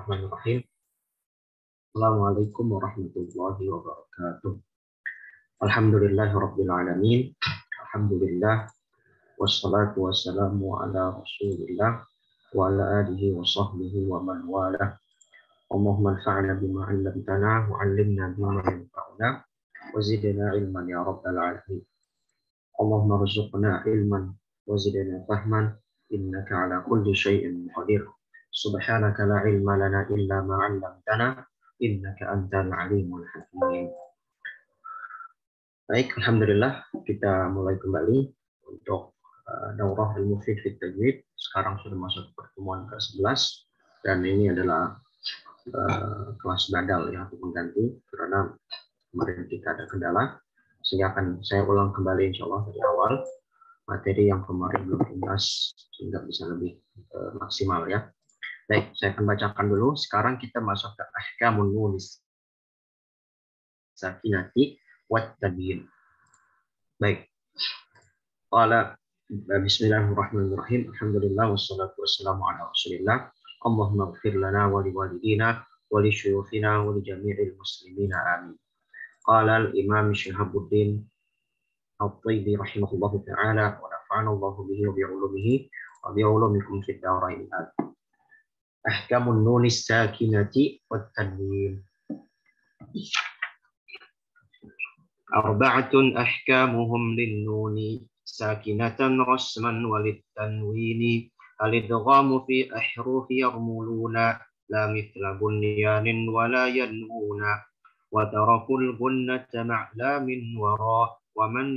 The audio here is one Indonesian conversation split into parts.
Bismillahirrahmanirrahim. Assalamualaikum warahmatullahi wabarakatuh. Alhamdulillahirabbil alamin. Alhamdulillah wassalatu wassalamu ala Rasulillah wa ala alihi wa sahbihi wa man wala. Allahumma anfa'na bima 'allamtana wa 'allimna bima yanfa'una wa zidna ilman ya rabbal alamin. Allahumma rzuqna ilman wa zidna fahman innaka ala kulli syai'in qadir. Subhanaka la ilma lana illa ma 'allamtana innaka antal alimul hakim. Baik, alhamdulillah kita mulai kembali untuk daurah ilmu fiqh tajwid. Sekarang sudah masuk pertemuan ke-11 dan ini adalah kelas badal ya, untuk mengganti karena kemarin kita ada kendala, sehingga akan saya ulang kembali insya Allah dari awal materi yang kemarin belum dibahas sehingga bisa lebih maksimal ya. Baik, saya akan bacakan dulu. Sekarang kita masuk ke ahkamun nunis sakinati wat tanwin. Baik. Qala bismillahirrahmanirrahim. Alhamdulillah wassalatu wassalamu ala Rasulillah. Allahumma ighfir lana wa liwalidina wa li syuyukhina wa li jami'il muslimina amin. Qala al-Imam Syihabuddin At-Tayyibi rahimahullahu ta'ala wa nafa'ana Allahu bihi wa bi'ulumihi wa bi'ulumikum fid dharain. Ahkamun nunis sakinati wat tanwin. Arba'atun ahkamuhum lin nuni sakinatan rasman walid tanwini al-idghamu fi ahrufi yarmuluna la mithla bunyanin wala yanmuna wa tarakul gunnata ma'lamin wara wa man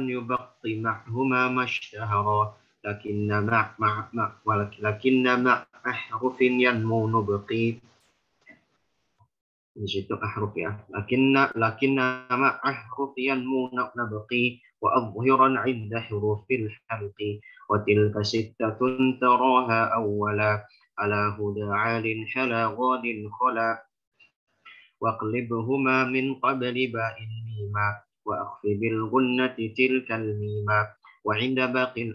yubaqi ma'huma mashtahara lakinna ma' ahrufin yanmu nubqi. Di situ ahruf ya. Lakinna ma ahruf yanmu nabqi wa adhhiran 'inda hurufil halqi wa tilka sittatun taraha awwala ala huda 'alin hala ghadin khala wa qlibhuma min qabli ba'in mima wa akhfi bil gunnati tilkal mima wa 'inda baqi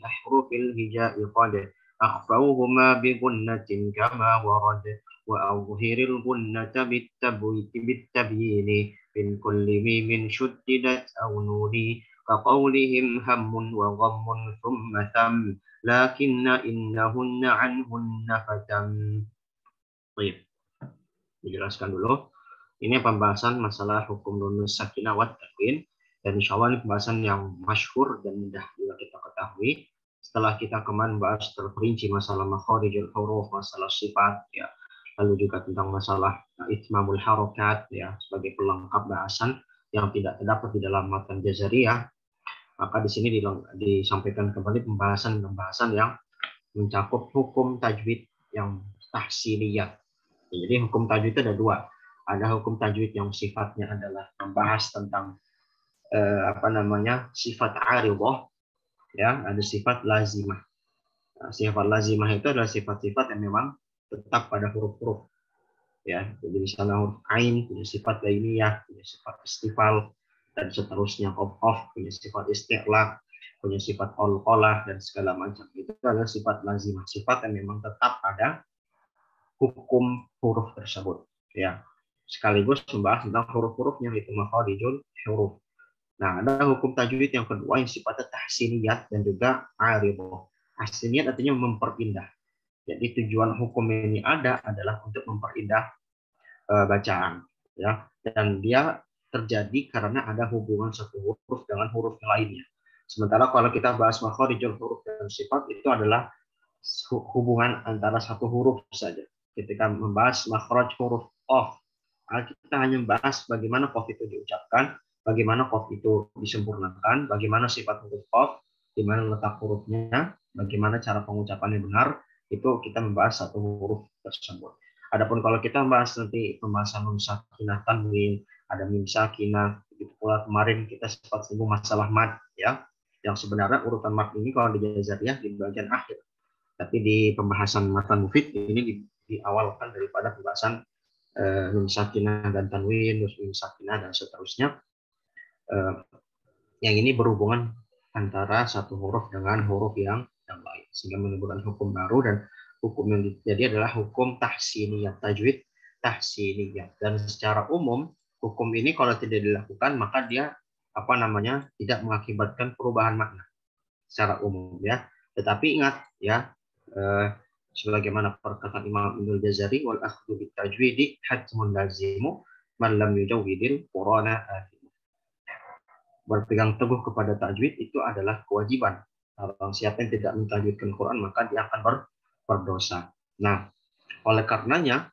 ahrufil hija'i qad akhfawhuma bi gunnatin kama warad wa awhiril gunnata bittabyini min kulli mimin shuddidat aw nuni ka qawlihim hammun wa ghammun thumma tham lakinna innahunna anhunna fatam. Baik, dijelaskan dulu. Ini pembahasan masalah hukum nunus sakinah wat tanwin, dan insya Allah ini pembahasan yang masyhur dan mudah juga kita ketahui. Setelah kita kemarin bahas terperinci masalah makharijul huruf, masalah sifat ya, lalu juga tentang masalah itmamul harokat ya, sebagai pelengkap bahasan yang tidak terdapat di dalam matan jazariyah, maka di sini disampaikan kembali pembahasan yang mencakup hukum tajwid yang tahsiliyat. Jadi hukum tajwid itu ada dua. Ada hukum tajwid yang sifatnya adalah membahas tentang sifat aridah ya, ada sifat lazimah. Nah, sifat lazimah itu adalah sifat-sifat yang memang tetap pada huruf-huruf ya. Jadi misalnya huruf ain punya sifat lainiyah, punya sifat istifal dan seterusnya. Qaf punya sifat isti'la, punya sifat qalqalah dan segala macam. Itu adalah sifat lazimah, sifat yang memang tetap pada hukum huruf tersebut ya. Sekaligus membahas tentang huruf-hurufnya, itu makharijul huruf. Nah, ada hukum tajwid yang kedua yang sifatnya tahsiniyat dan juga aridah. Tahsiniyat artinya memperpindah. Jadi tujuan hukum ini adalah untuk memperindah bacaan ya, dan dia terjadi karena ada hubungan satu huruf dengan huruf yang lainnya. Sementara kalau kita bahas makharijul huruf dan sifat, itu adalah hubungan antara satu huruf saja. Ketika membahas makhraj huruf qaf, kita hanya membahas bagaimana qaf itu diucapkan, bagaimana qaf itu disempurnakan, bagaimana sifat huruf qaf, di mana letak hurufnya, bagaimana cara pengucapannya benar. Itu kita membahas satu huruf tersebut. Adapun kalau kita membahas nanti pembahasan nun sakinah tanwin, ada mim sakinah, begitu pula kemarin kita sempat singgung masalah mad ya. Yang sebenarnya urutan mad ini kalau di jazariyah di bagian akhir. Tapi di pembahasan matan mufid ini diawalkan daripada pembahasan nun sakinah dan tanwin, nun sakinah dan seterusnya. Yang ini berhubungan antara satu huruf dengan huruf yang lain, sehingga menimbulkan hukum baru. Dan hukum yang terjadi adalah hukum tahsiniyah, tajwid tahsiniyah. Dan secara umum hukum ini kalau tidak dilakukan maka dia tidak mengakibatkan perubahan makna secara umum ya. Tetapi ingat ya, sebagaimana perkataan Imam Ibnu Jazari, wal akhdhu bit tajwidi hatmun lazimu man lam yujawwidil qur'ana. Berpegang teguh kepada tajwid itu adalah kewajiban. Barang siapa yang tidak mentajwidkan Quran maka dia akan berdosa. Nah, oleh karenanya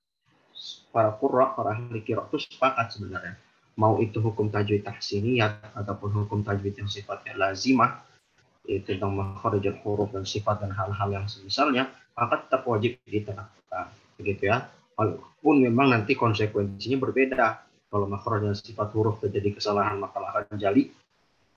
para qurra, para ahli qiraat itu sepakat sebenarnya. Mau itu hukum tajwid tahsiniyat ataupun hukum tajwid yang sifatnya lazimah, yaitu tentang makharijul huruf dan sifat dan hal-hal yang semisalnya, maka tetap wajib diterapkan. Begitu ya. Walaupun memang nanti konsekuensinya berbeda. Kalau makhraj dan sifat huruf terjadi kesalahan maka akan jali,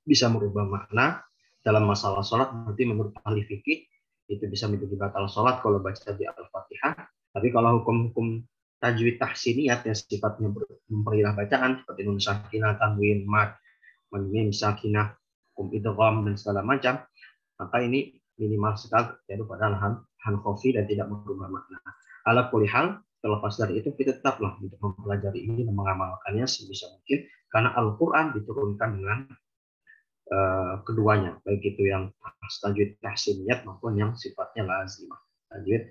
bisa merubah makna dalam masalah sholat. Nanti menurut ahli fikih itu bisa menjadi batal sholat kalau baca di Al-Fatihah. Tapi kalau hukum-hukum tajwid tahsiniyat yang sifatnya memperindah bacaan seperti nun sakinah, tanwin, mad, mim sakinah, hukum idgham dan segala macam, maka ini minimal sekali terjadi pada lahan khafi dan tidak merubah makna. Ala kulli hal, terlepas dari itu kita tetaplah untuk mempelajari ini dan mengamalkannya sebisa mungkin karena Al-Qur'an diturunkan dengan keduanya, baik itu yang tajwid tahsiniyat maupun yang sifatnya lazimah. Tajwid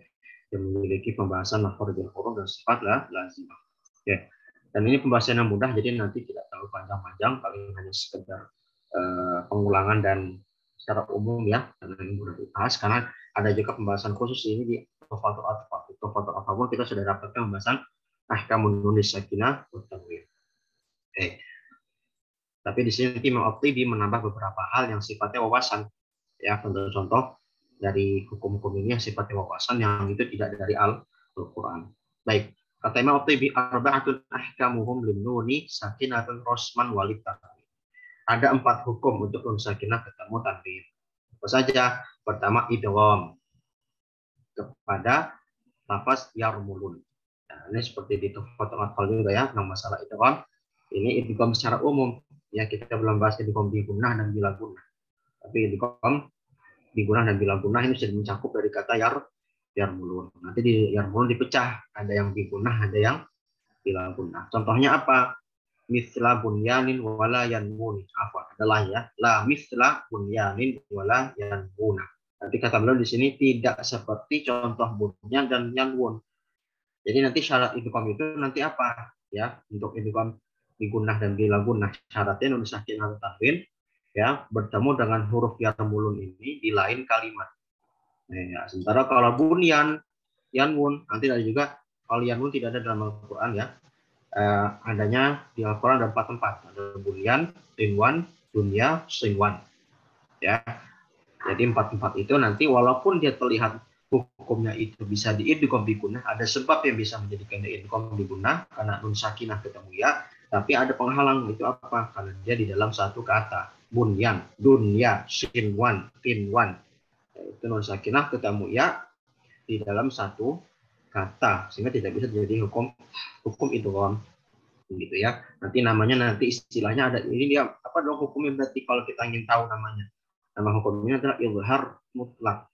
yang memiliki pembahasan makharijul huruf dan sifat lazimah. Oke. Dan ini pembahasan yang mudah, jadi nanti tidak terlalu panjang-panjang, paling hanya sekedar pengulangan dan secara umum ya, karena ini mudah dibahas. Karena ada juga pembahasan khusus ini di Tuhfatul Atfal. Tuhfatul Atfal kita sudah dapatkan pembahasan ahkamun nun sakinah wa tanwin. Oke. Tapi di sini Imam At-Tibi menambah beberapa hal yang sifatnya wawasan. Ya, contoh-contoh dari hukum-hukum ini yang sifatnya wawasan yang itu tidak dari Al-Quran. Baik, kata Imam At-Tibi, arba'atun ahkamuhum linnuni sakinatun rosman walid tanwin. Ada 4 hukum untuk nun sakinah ketemu tanwin. Apa saja? Pertama, idgham kepada lafaz yarmulun. Nah, ini seperti di Tuhfatul Atfal juga ya, tentang masalah idgham. Ini idgham secara umum. Ya, kita belum bahas idgham bi gunnah dan bila gunnah. Tapi idgham bi gunnah dan bila gunnah ini sudah mencakup dari kata yarmulun. Nanti di yarmulun dipecah, ada yang bi gunnah, ada yang bila gunnah. Contohnya apa? Misla bunyanin wala yanmun. Apa? Adalah ya, la misla bunyanin wala yanmun. Nanti kata beliau di sini tidak seperti contoh bunyan dan yanmun. Jadi nanti syarat idgham itu nanti apa? Ya, untuk idgham digunnah dan bila gunnah syaratnya nun sakinah tanwin ya bertemu dengan huruf yarmulun ini di lain kalimat. Nah, ya, sementara kalau bunyan, yanwun nanti ada juga, kalau yanwun tidak ada dalam Al-Qur'an ya. Adanya di Al-Qur'an ada 4 tempat. Ada bunyan, tinwan, dunya, sinwan. Ya. Jadi 4 tempat itu nanti walaupun dia terlihat hukumnya itu bisa diidgham bi gunnah, ada sebab yang bisa menjadikan diidgham bi gunnah karena nun sakinah ketemu ya. Tapi ada penghalang, itu apa? Karena dia di dalam satu kata. Bunyan, dunya, sinwan, tinwan. Itu nun sakinah ketemu ya di dalam satu kata. Sehingga tidak bisa jadi hukum idgham. Gitu ya. Nanti istilahnya ada, ini dia apa dong hukumnya berarti kalau kita ingin tahu namanya. Nama hukumnya adalah izhar mutlak.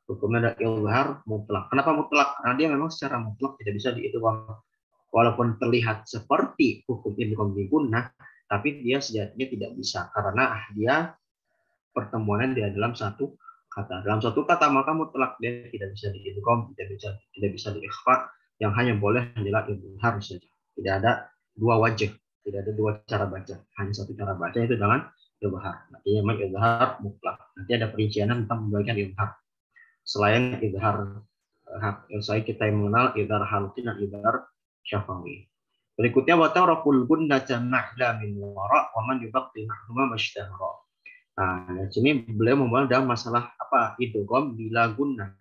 Hukumnya adalah izhar mutlak. Kenapa mutlak? Karena dia memang secara mutlak tidak bisa diidgham. Walaupun terlihat seperti hukum idgham bi gunnah, tapi dia sejatinya tidak bisa karena dia pertemuannya dia dalam satu kata. Dalam satu kata maka mutlak dia tidak bisa diidgham, tidak bisa diikhfa, yang hanya boleh adalah izhar saja. Tidak ada 2 wajah, tidak ada 2 cara baca, hanya satu cara baca itu dengan izhar. Nanti memang izhar mutlak. Nanti ada perincian tentang pembagian izhar. Selain izhar saya kita yang mengenal izhar halqi dan izhar syafawi. Berikutnya wa tarakul gunnata ma'la min wara wa man yubaqi ma'huma mashtahara. Nah, di sini beliau membahas dalam masalah apa? Idgham bila gunnah.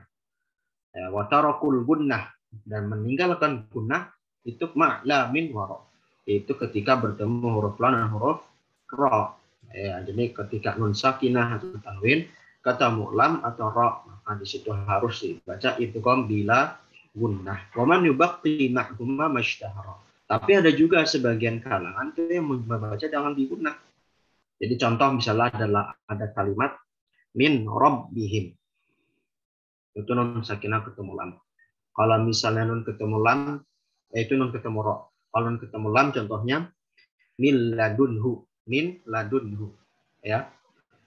Wa tarakul gunnah dan meninggalkan gunnah itu ma'la min wara. Itu ketika bertemu huruf lam dan huruf ra. Ya, jadi ketika nun sakinah atau tanwin ketemu lam atau ra, maka di situ harus dibaca idgham bila gunnah. Wa man yubaqi ma'huma mashtahara. Tapi ada juga sebagian kalangan itu yang membaca dengan digunnah. Jadi contoh misalnya ada kalimat min rabbihim. Itu nun sakinah ketemu lam. Kalau misalnya nun ketemu lam, itu nun ketemu ro. Kalau nun ketemu lam, contohnya min ladunhu, min ladunhu, ya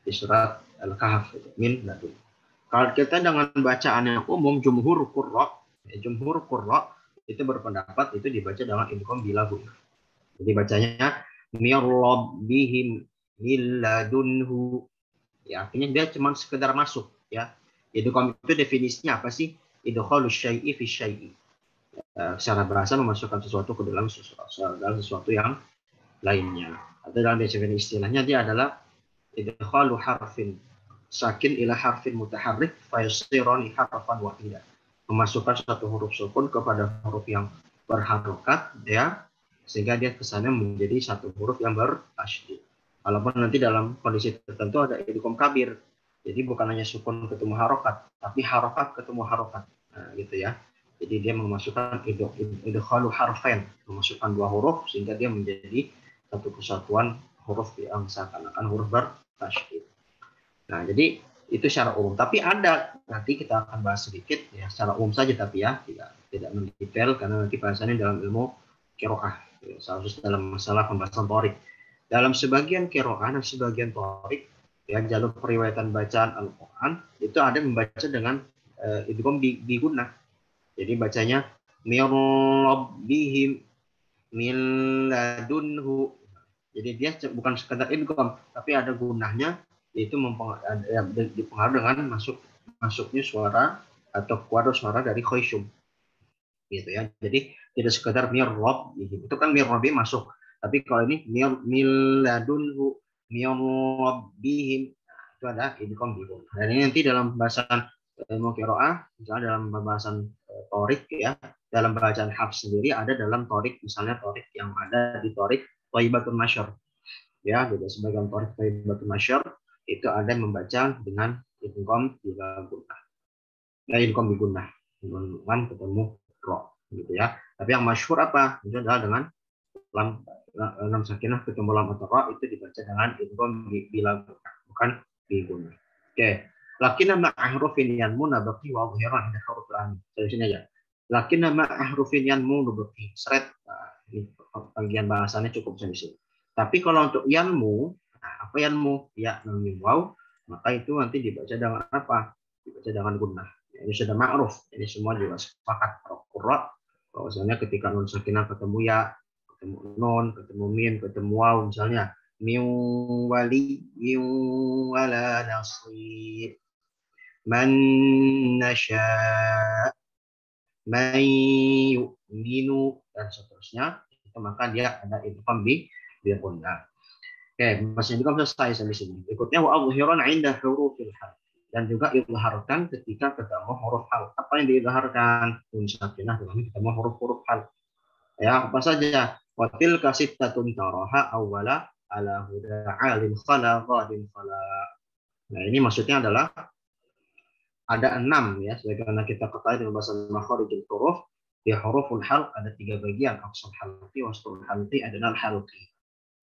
di surat Al-Kahf, min ladun. Kalau kita dengan bacaan yang umum, jumhur qurra itu berpendapat itu dibaca dengan idgham bila gunnah. Jadi bacanya mir rabbihim min ladunhu. Ya, artinya dia cuma sekedar masuk, ya. Idgham itu definisinya apa sih? Idkhalus syai'i fi syai'i. Secara bahasa memasukkan sesuatu ke dalam sesuatu yang lainnya. Atau dalam definisi istilahnya dia adalah idkhalu harfin sakin ila harfin mutaharrik fayasirani harfan wahida. Memasukkan satu huruf sukun kepada huruf yang berharokat, ya, sehingga dia kesannya menjadi satu huruf yang bertasydid. Walaupun nanti dalam kondisi tertentu ada idgham kabir. Jadi bukan hanya sukun ketemu harokat, tapi harokat ketemu harokat. Nah, gitu ya. Jadi dia memasukkan idkhalu harfain, memasukkan dua huruf sehingga dia menjadi satu kesatuan huruf yang seakan-akan huruf bertasydid. Nah, jadi itu secara umum. Tapi ada, nanti kita akan bahas sedikit ya secara umum saja, tapi ya tidak mendetail karena nanti bahasannya dalam ilmu qiraah, ya, khusus dalam masalah pembahasan thorik. Dalam sebagian qiraah dan sebagian thorik, ya, jalur periwayatan bacaan Al-Quran itu ada membaca dengan idgham bi gunnah. Jadi bacanya mir rabbihim min ladunhu. Jadi dia bukan sekedar idgham, tapi ada gunnahnya, yaitu dipengaruhi dengan masuknya suara atau kuadro suara dari khoisyum, gitu ya. Jadi tidak sekedar mir rabbihim, itu kan mir rabbihim masuk, tapi kalau ini min ladunhu mir rabbihim, itu ada idgham bi gunnah. Dan ini nanti dalam bahasan ilmu qiraah, misalnya dalam pembahasan thorik, ya, dalam bacaan Hafs sendiri ada dalam thorik, misalnya thorik yang ada di thorik Thayyibatun Nasyr, ya, beda sebagian thorik Thayyibatun Nasyr itu ada membaca dengan idgham bila gunnah, ya, idgham bi gunnah dengan ketemu ro, gitu ya. Tapi yang masyhur apa? Itu adalah dengan lam sakinah ketemu lam atau ro, itu dibaca dengan idgham bila gunnah, bukan bi gunnah. Oke. Lakinna ma'ahrufin yanmu nabaqi wa dhahiran inda huruf al-ain. Dari sini aja. Lakinna ma'ahrufin yanmu nabaqi. Seret. Nah, ini bagian bahasanya cukup di sini. Tapi kalau untuk yanmu, nah, apa yanmu? Ya, nun waw, maka itu nanti dibaca dengan apa? Dibaca dengan gunnah. Ya, ini sudah ma'ruf. Ini semua juga sepakat qurra bahwasanya ketika nun sakinah ketemu ya, ketemu nun, ketemu mim, ketemu waw misalnya, min wali wala nasir, man nasya, man yu'minu, dan seterusnya, itu maka dia ada idgham bi gunnah. Oke, masih idgham selesai sampai sini. Berikutnya wa adhiran 'inda hurufil hal, dan juga idharkan ketika ketemu huruf hal. Apa yang diidharkan? Nun sakinah dengan ketemu huruf-huruf hal. Ya, apa saja? Wa tilka sittatun taraha awwala ala huda 'alin khala ghadin khala. Nah, ini maksudnya adalah ada 6, ya, sebagaimana kita ketahui dalam bahasa makharijul huruf, di huruful halq ada 3 bagian, aqsal halqi, wastul halqi, adnal halqi.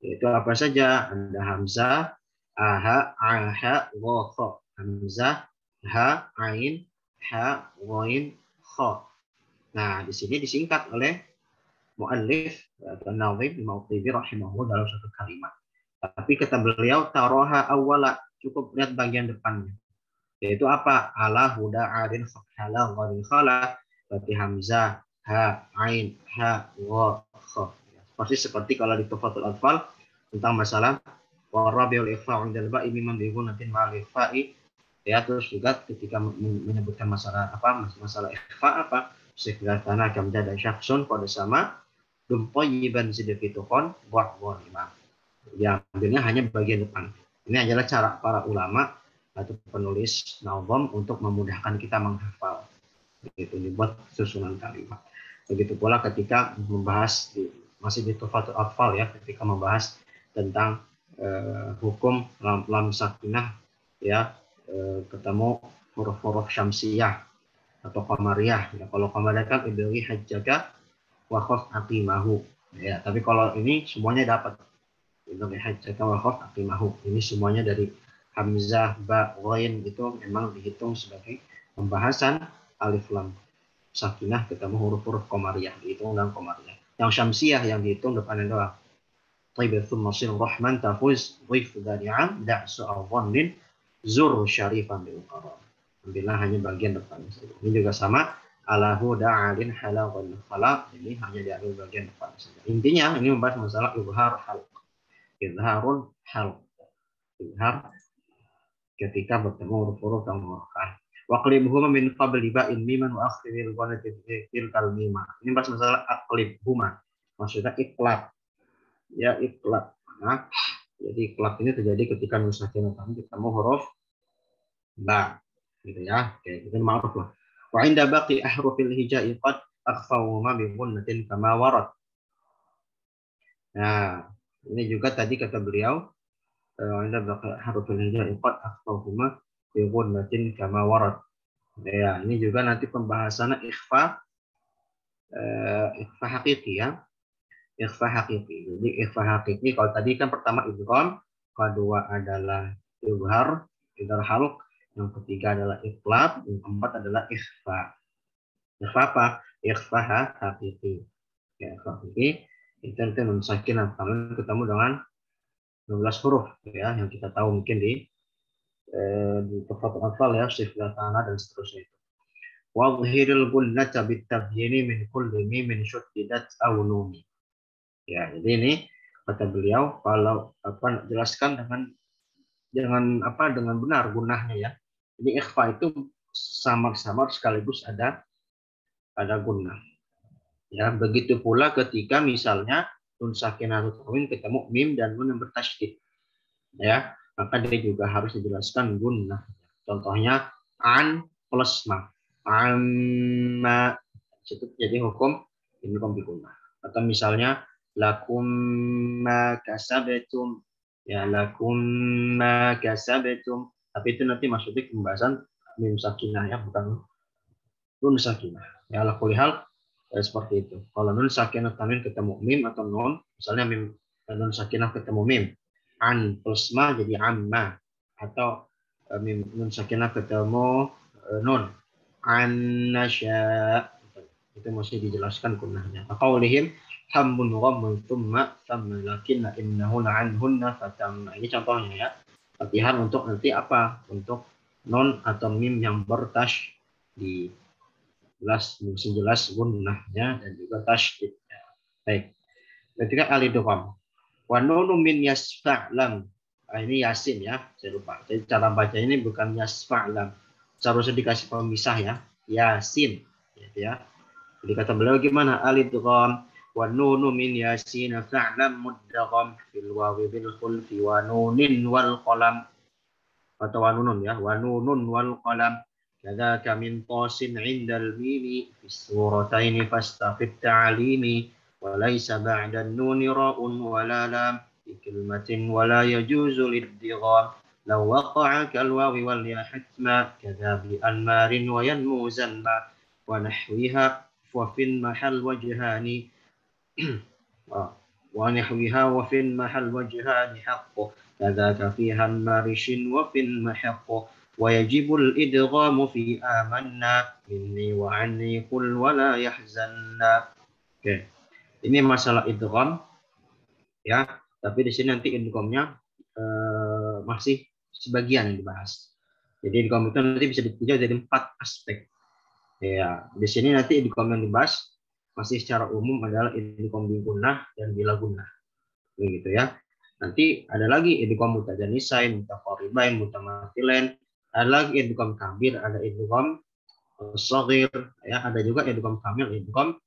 Yaitu apa saja? Ada hamzah, aha, aha, wa, kha. Hamzah, ha, ain, ha, ghain, kha. Nah, di sini disingkat oleh muallif atau nazim Al-Mautibi rahimahullah dalam satu kalimat. Tapi kata beliau taroha awwala, cukup lihat bagian depannya. Yaitu apa? Ala huda adin khala gharin khala, berarti hamzah, ha, ain, ha, wa, kha. Seperti kalau di Tuhfatul Atfal tentang masalah warabiul ikhfa' indal ba'i mimman bigunatin ma'al ikhfa'i, ya, terus juga ketika menyebutkan masalah apa? Masalah ikhfa apa? Sekitarnya kamda dan syakhsun pada sama dumpoyiban sidqituhon wa ghanimah. Ya, ambilnya hanya bagian depan. Ini adalah cara para ulama atau penulis nazam untuk memudahkan kita menghafal. Itu dibuat susunan kalimat. Begitu pula ketika membahas masih di Tuhfatul Atfal, ya, ketika membahas tentang hukum lam sakinah, ya, ketemu huruf-huruf syamsiyah atau qamariyah. Ya, kalau qamariyah kan ibri hajjaka wa khaf aqimahu. Ya, tapi kalau ini semuanya dapat. Ibri hajjaka wa khaf aqimahu. Ini semuanya dari hamzah, ba, ghain itu memang dihitung sebagai pembahasan alif lam sakinah ketemu huruf-huruf qamariyah, dihitung dengan qamariyah. Yang syamsiyah yang dihitung depannya doang. Taib tsumma sil rahman tafuz dhif dani'am da'su awdhin zur syarifan bil qarar. Ambillah hanya bagian depan saja. Ini juga sama. Alahu da'alin halaqan khalaq. Ini hanya diambil bagian depan saja. Intinya ini membahas masalah izhar halq. Izharul halq. Izhar ketika bertemu huruf-huruf yang mu'akkad. Waqlibhuma min qabli ba'in miman wa akhiril qanati tilkal mimah. Ini bahas masalah aqlibhuma. Maksudnya iklab. Ya, iklab. Nah, jadi iklab ini terjadi ketika nun sakinah ketemu huruf ba. Gitu ya. Oke, itu ma'ruf lah. Wa inda baqi ahrufil hijai qad akhfawhuma bi gunnatin kama warad. Nah, ini juga tadi kata beliau inda baqi ahrufil hijai qad akhfawhuma bi gunnatin kama warad. Ya, ini juga nanti pembahasannya ikhfa hakiki ya. Ikhfa hakiki. Jadi ikhfa hakiki kalau tadi kan pertama idgham, kedua adalah izhar halq, yang ketiga adalah iqlab, yang keempat adalah ikhfa. Ikhfa apa? Ikhfa hakiki. Ya, ikhfa hakiki itu nanti nun sakinah ketemu dengan 12 huruf ya, yang kita tahu mungkin di Tuhfatul Atfal ya, sifat tanah dan seterusnya itu. Wadhhiril gunnata bitabyini min kulli mimin syuddidat aw nuni. Ya, jadi ini kata beliau kalau jelaskan dengan benar gunnahnya ya. Jadi ikhfa itu samar-samar sekaligus ada gunnah. Ya, begitu pula ketika misalnya nun sakinah tanwin ketemu mim dan nun yang bertasydid. Ya, maka dia juga harus dijelaskan gunnah. Contohnya an plus ma. Amma itu jadi hukum ini bi gunnah. Atau misalnya lakum ma kasabetum, ya lakum ma kasabetum, tapi itu nanti maksudnya pembahasan mim sakinah ya, bukan nun sakinah ya. Ala kulli hal seperti itu. Kalau nun sakinah tanwin ketemu mim atau nun, misalnya mim nun sakinah ketemu mim, an plus ma jadi amma, atau mim nun sakinah ketemu nun an nasya, itu mesti dijelaskan gunnahnya. Qaulihim hammun ghammun thumma thamma lakinna innahu anhunna fatamma. Ini contohnya ya. Latihan untuk nanti apa? Untuk non atau mim yang bertasydid. Jelas gunnahnya dan juga tasydid. Baik. Ketika al-idgham. Wa nunu min yasfa'lam. Ini yasin ya, saya lupa. Jadi cara baca ini bukan yasfa'lam. Seharusnya dikasih pemisah ya. Yasin gitu ya. Jadi kata beliau gimana? Al-idgham wa nunu min yasin fa'lam mudgham fil wawi bil khulfi wa nunin wal qalam. Atau wa nunun ya, wa nunun wal qalam. Kadzaka min tasin 'indal mimi fi surataini fastafid ta'limi wa laysa ba'da an-nuni ra'un wa la lam fi kalimatin wa la yajuzu lidgham. Law waqa'a kal wawi wal ya hatma kadza bi anmarin wa yanmu zanma wa nahwiha وفي المحل وجهان ونحوها وفي المحل وجهان حق كذاك فيها المارش وفي المحق ويجب الإدغام في آمنا مني وعني قل ولا يحزننا. Oke. Ini masalah idgham ya, tapi di sini nanti idghamnya masih sebagian yang dibahas. Jadi idgham itu nanti bisa ditinjau dari 4 aspek. Ya, di sini nanti idgham yang dibahas masih secara umum adalah idgham bi gunnah dan bila gunnah. Begitu ya. Nanti ada lagi idgham mutajanisain, mutaqaribain, mutamathilain, ada lagi idgham kabir, ada idgham shaghir, ya, ada juga idgham kamil, idgham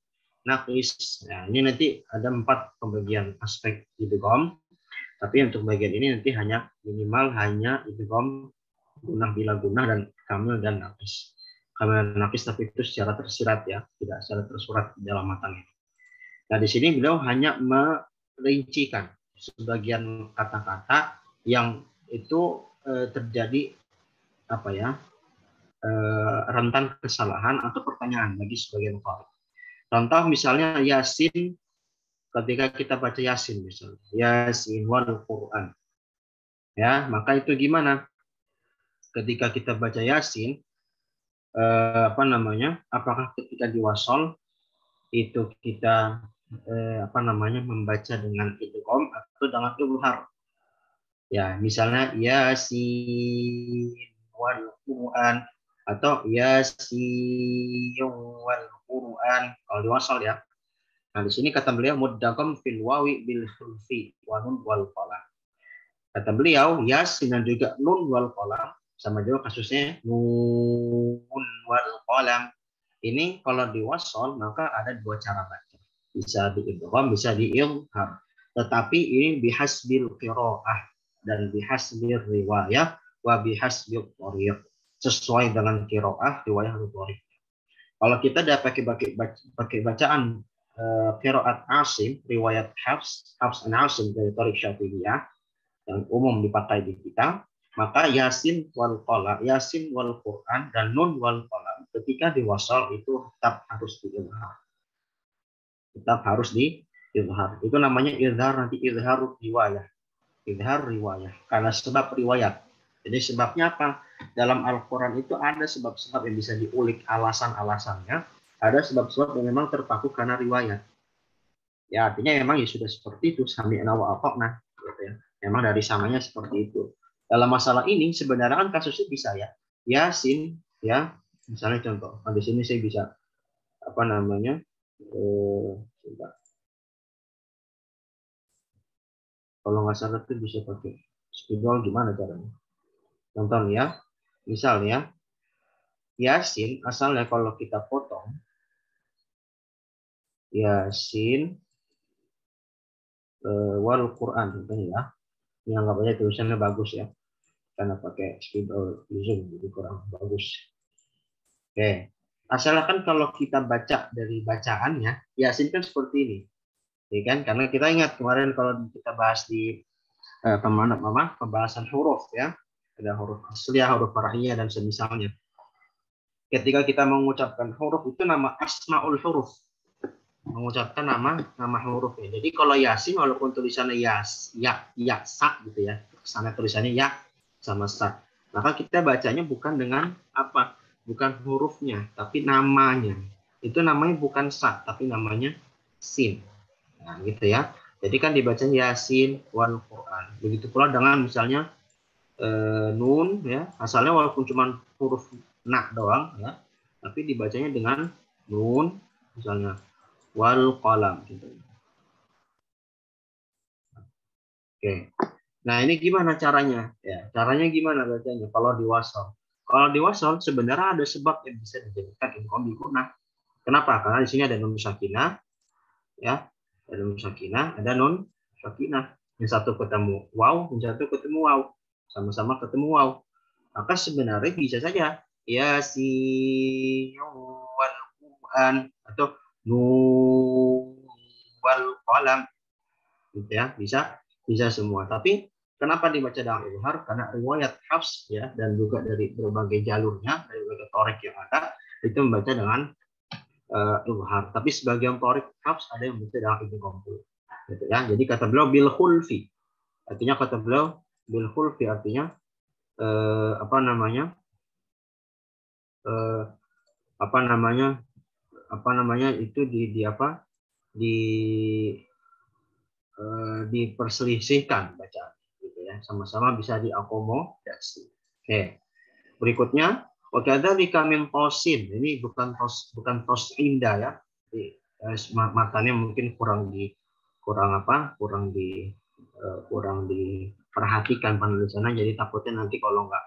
naqis. Nah, ini nanti ada 4 pembagian aspek idgham. Tapi untuk bagian ini nanti minimal hanya idgham gunnah bila gunnah dan kamil dan naqis. Kamil naqis tapi itu secara tersirat ya, tidak secara tersurat di dalam matanya. Nah, di sini beliau hanya merincikan sebagian kata-kata yang itu terjadi rentan kesalahan atau pertanyaan bagi sebagian qari. Contoh misalnya Yasin, ketika kita baca Yasin misalnya, Yasin wal Quran. Ya, maka itu gimana? Ketika kita baca Yasin, apa namanya? Apakah ketika di wasol itu kita apa namanya membaca dengan idgham atau dengan izhar? Ya, misalnya Yasin wal Quran atau Yasin wal Quran kalau di wasol ya. Nah, di sini kata beliau muddagam fil wawi bil khulfi wa nun wal qalam. Kata beliau Yasin dan juga nun wal qalam sama juga kasusnya nun wal qalam. Ini kalau di wasol maka ada dua cara baca. Bisa di idgham, bisa di izhar. Tetapi ini bihasbil qiraah dan bihasbil riwayah wa bihasbil thariq. Sesuai dengan qiraah, riwayah atau thariq. Kalau kita udah pakai bacaan qiraat Asim, riwayat Hafs and Asim dari Thariq Syatibiyah yang umum dipakai di kita, maka Yasin wal Qalam, Yasin wal Quran dan Nun wal Qalam ketika diwasal itu tetap harus diizhar. Tetap harus diizhar. Itu namanya izhar nanti izhar riwayah. Izhar riwayah karena sebab riwayat. Jadi sebabnya apa? Dalam Al-Quran itu ada sebab-sebab yang bisa diulik alasan-alasannya. Ada sebab-sebab yang memang terpaku karena riwayat. Ya artinya memang ya sudah seperti itu. Sami'na wa ata'na. Gitu ya. Memang dari samanya seperti itu. Dalam masalah ini sebenarnya kan kasusnya bisa ya. Yasin ya. Misalnya contoh. Di sini saya bisa apa namanya? Kalau nggak salah itu bisa pakai spidol gimana caranya? Contoh ya. Misalnya Yasin asalnya kalau kita potong Yasin wal Quran contohnya ya. Ini anggap aja tulisannya bagus ya. Karena pakai spidol zoom jadi kurang bagus. Oke. Asalkan kalau kita baca dari bacaannya Yasin kan seperti ini. Ya kan? Karena kita ingat kemarin kalau kita bahas di pembahasan huruf ya. Ada huruf asliyah, huruf far'iyah dan semisalnya. Ketika kita mengucapkan huruf itu nama asmaul huruf. Mengucapkan nama hurufnya. Jadi kalau Yasin walaupun tulisannya ya sa gitu ya. Sana tulisannya ya sama sa. Maka kita bacanya bukan dengan apa? Bukan hurufnya, tapi namanya. Itu namanya bukan sa, tapi namanya sin. Nah, gitu ya. Jadi kan dibaca Yasin wal Quran. Begitu pula dengan misalnya nun ya. Asalnya walaupun cuma huruf na doang ya, tapi dibacanya dengan nun misalnya wal qalam gitu. Oke. Nah, ini gimana caranya? Ya, caranya gimana bacanya kalau di wasal? Kalau di wasal sebenarnya ada sebab yang bisa dijadikan idgham bi gunnah. Kenapa? Karena di sini ada nun sakinah ya. Ada nun sakinah, ada nun sakinah. Yang satu ketemu waw, yang satu ketemu waw. Sama-sama ketemu waw. Maka sebenarnya bisa saja Yasin wal Quran atau nun wal qalam gitu ya, bisa semua. Tapi kenapa dibaca dengan izhar? Karena riwayat Hafs ya dan juga dari berbagai jalurnya, dari berbagai thariq yang ada itu membaca dengan izhar. Tapi sebagian thariq Hafs ada yang membaca dengan idgham gitu ya. Jadi kata beliau bil khulfi. Artinya kata beliau bil khulfi artinya apa namanya? Eh, apa namanya? Apa namanya itu di apa? Di diperselisihkan bacaan gitu ya, sama-sama bisa diakomodasi. Oke, berikutnya wakadzalika min tosin, ini bukan tos indah ya. Matanya mungkin kurang diperhatikan penulisannya, jadi takutnya nanti kalau nggak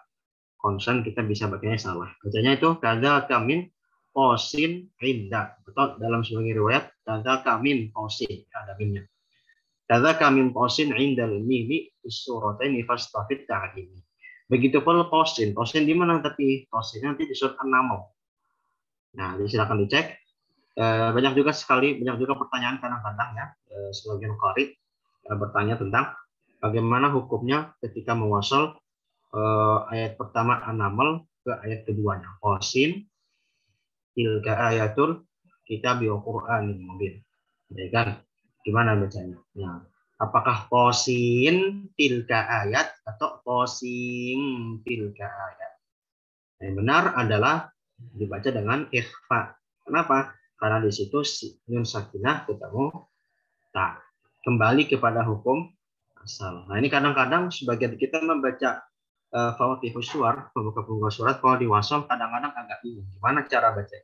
konsen kita bisa bacanya salah. Bacanya itu kadzalika min tosin indah, atau dalam sebagian riwayat kadzalika min tosin, ada minnya. Kata kami tosin indal mimi surataini fastafid ta'ini. Begitu pula tosin. Tosin di mana tapi tosin nanti di surat An-Naml. Nah, silakan dicek. Banyak juga pertanyaan kadang-kadang ya. Sebagian qari bertanya tentang bagaimana hukumnya ketika mewasal ayat pertama An-Naml ke ayat keduanya. Tosin tilka ayatul kitab wa Qur'anil mubin. Ya kan? Gimana bacanya? Nah, apakah tosin tilka ayat atau tosin tilka ayat? Yang benar adalah dibaca dengan ikhfa. Kenapa? Karena di situ nun sakinah ketemu ta. Kembali kepada hukum asal. Nah, ini kadang-kadang sebagian kita membaca Fawatihus Suwar, pembuka-pembuka surat, kalau di wasol kadang-kadang agak bingung. Gimana cara baca?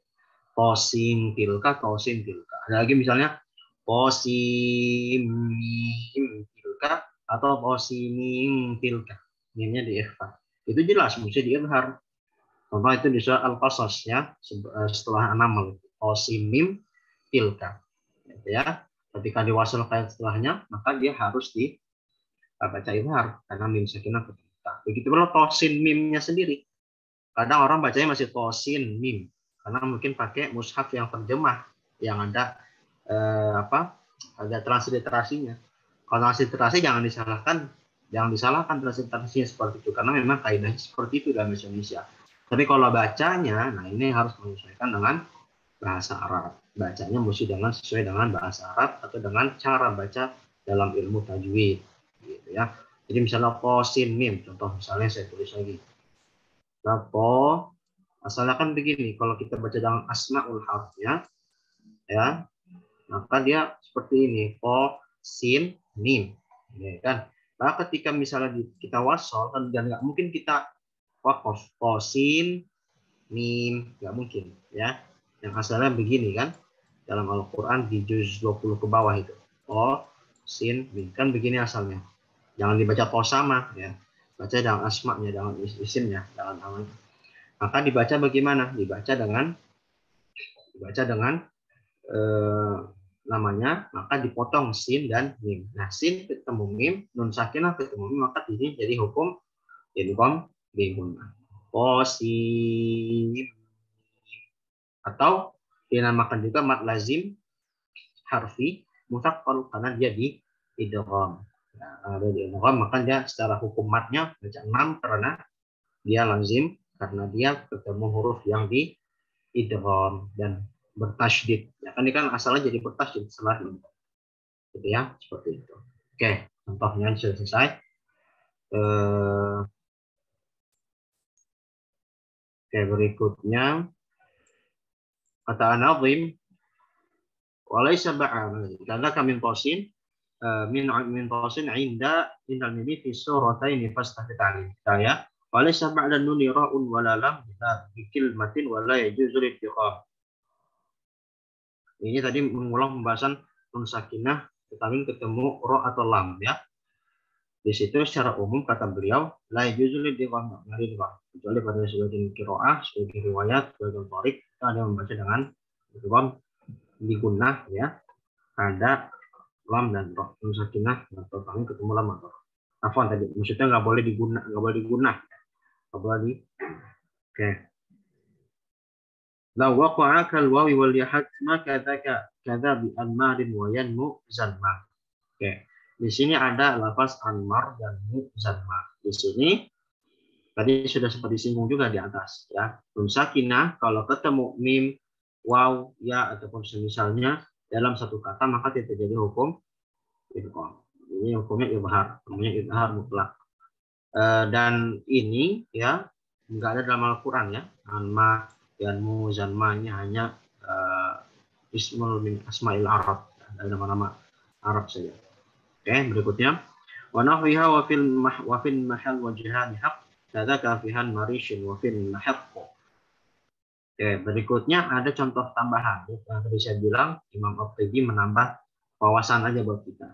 Tosim tilka, tosim tilka. Ada lagi misalnya tosim mim tilka atau tosimim tilka. Mimnya di ikhfa. Itu jelas mesti diizhar. Contoh itu di surat Al-Qasas ya, setelah An-Naml. Tosimim tilka. Gitu ya. Ketika diwasil kayak setelahnya, maka dia harus dibaca izhar karena mim sakinah ketika. Begitu pula tosin mimnya sendiri. Kadang orang bacanya masih tosin mim karena mungkin pakai mushaf yang terjemah yang ada ada transliterasinya. Kalau transliterasi jangan disalahkan transliterasinya seperti itu karena memang kaidahnya seperti itu dalam bahasa Indonesia. Tapi kalau bacanya, nah ini harus menyesuaikan dengan bahasa Arab. Bacanya mesti sesuai dengan bahasa Arab atau dengan cara baca dalam ilmu tajwid, gitu ya. Jadi misalnya tosin mim, contoh misalnya saya tulis lagi. Po, asalnya kan begini, kalau kita baca dengan asmaul harfnya, ya, maka dia seperti ini, po, sin, mim, ya kan. Nah, ketika misalnya kita wasol, kan dan nggak mungkin kita wakaf, po, sin, mim, nggak mungkin, ya. Yang asalnya begini kan, dalam Al-Quran di juz 20 ke bawah itu, po, sin, mim, kan begini asalnya. Jangan dibaca po sama, ya. Baca dengan asma'nya, dengan isimnya, dengan namanya. Maka dibaca bagaimana? Dibaca dengan namanya, maka dipotong sin dan mim. Nah, sin ketemu mim, nun sakinah ketemu mim, maka ini jadi hukum idgham bigunnah. Qasim. Atau dinamakan juga mad lazim harfi mutsaqqal karena dia di idgham. Nah, ada di idgham maka dia secara hukum matnya baca 6 karena dia lazim karena dia ketemu huruf yang di idgham dan bertasydid. Ya kan ini kan asalnya jadi bertasydid setelah ini. Gitu ya, seperti itu. Oke, contohnya sudah selesai. Oke, berikutnya kata An-Nazim walaysa ba'an karena kami tosin min tosin inda indal mimi fi surataini fastafitani saya walaysa ba'da nuni ra'un wala lam bi kalimatin wala yajuzu al-ittiqam. Ini tadi mengulang pembahasan nun sakinah tetapi ketemu ro atau lam ya. Di situ secara umum kata beliau la yajuzul idgham kecuali pada sebagian qiraah, sebagian riwayat, sebagian tariq ada yang membaca dengan idgham bigunnah ya. Ada lam dan ro. Nun sakinah atau kami ketemu lam atau ro. Afwan tadi maksudnya nggak boleh digunakan. Nggak boleh di. Oke. La waqa'a kal wawi wal yahad ma kadzaka kadza bi anmarin wa yanmu zanma. Oke. Di sini ada lafaz anmar dan muzanma. Di sini tadi sudah sempat disinggung juga di atas ya. Nun sakinah kalau ketemu mim, waw, ya ataupun semisalnya dalam satu kata maka tidak terjadi hukum idgham. Ini hukumnya izhar, namanya izhar mutlak. Dan ini ya enggak ada dalam Al-Qur'an ya. Anma dan muzanmanya hanya ismul min asma'il Arab, ada nama-nama Arab saja. Oke, berikutnya wa nahwiha wa fil mahal wajhan haq kadzaka fihan marishin wa fil mahaq. Oke, berikutnya ada contoh tambahan. Yang tadi saya bilang Imam At-Tabari menambah wawasan aja buat kita.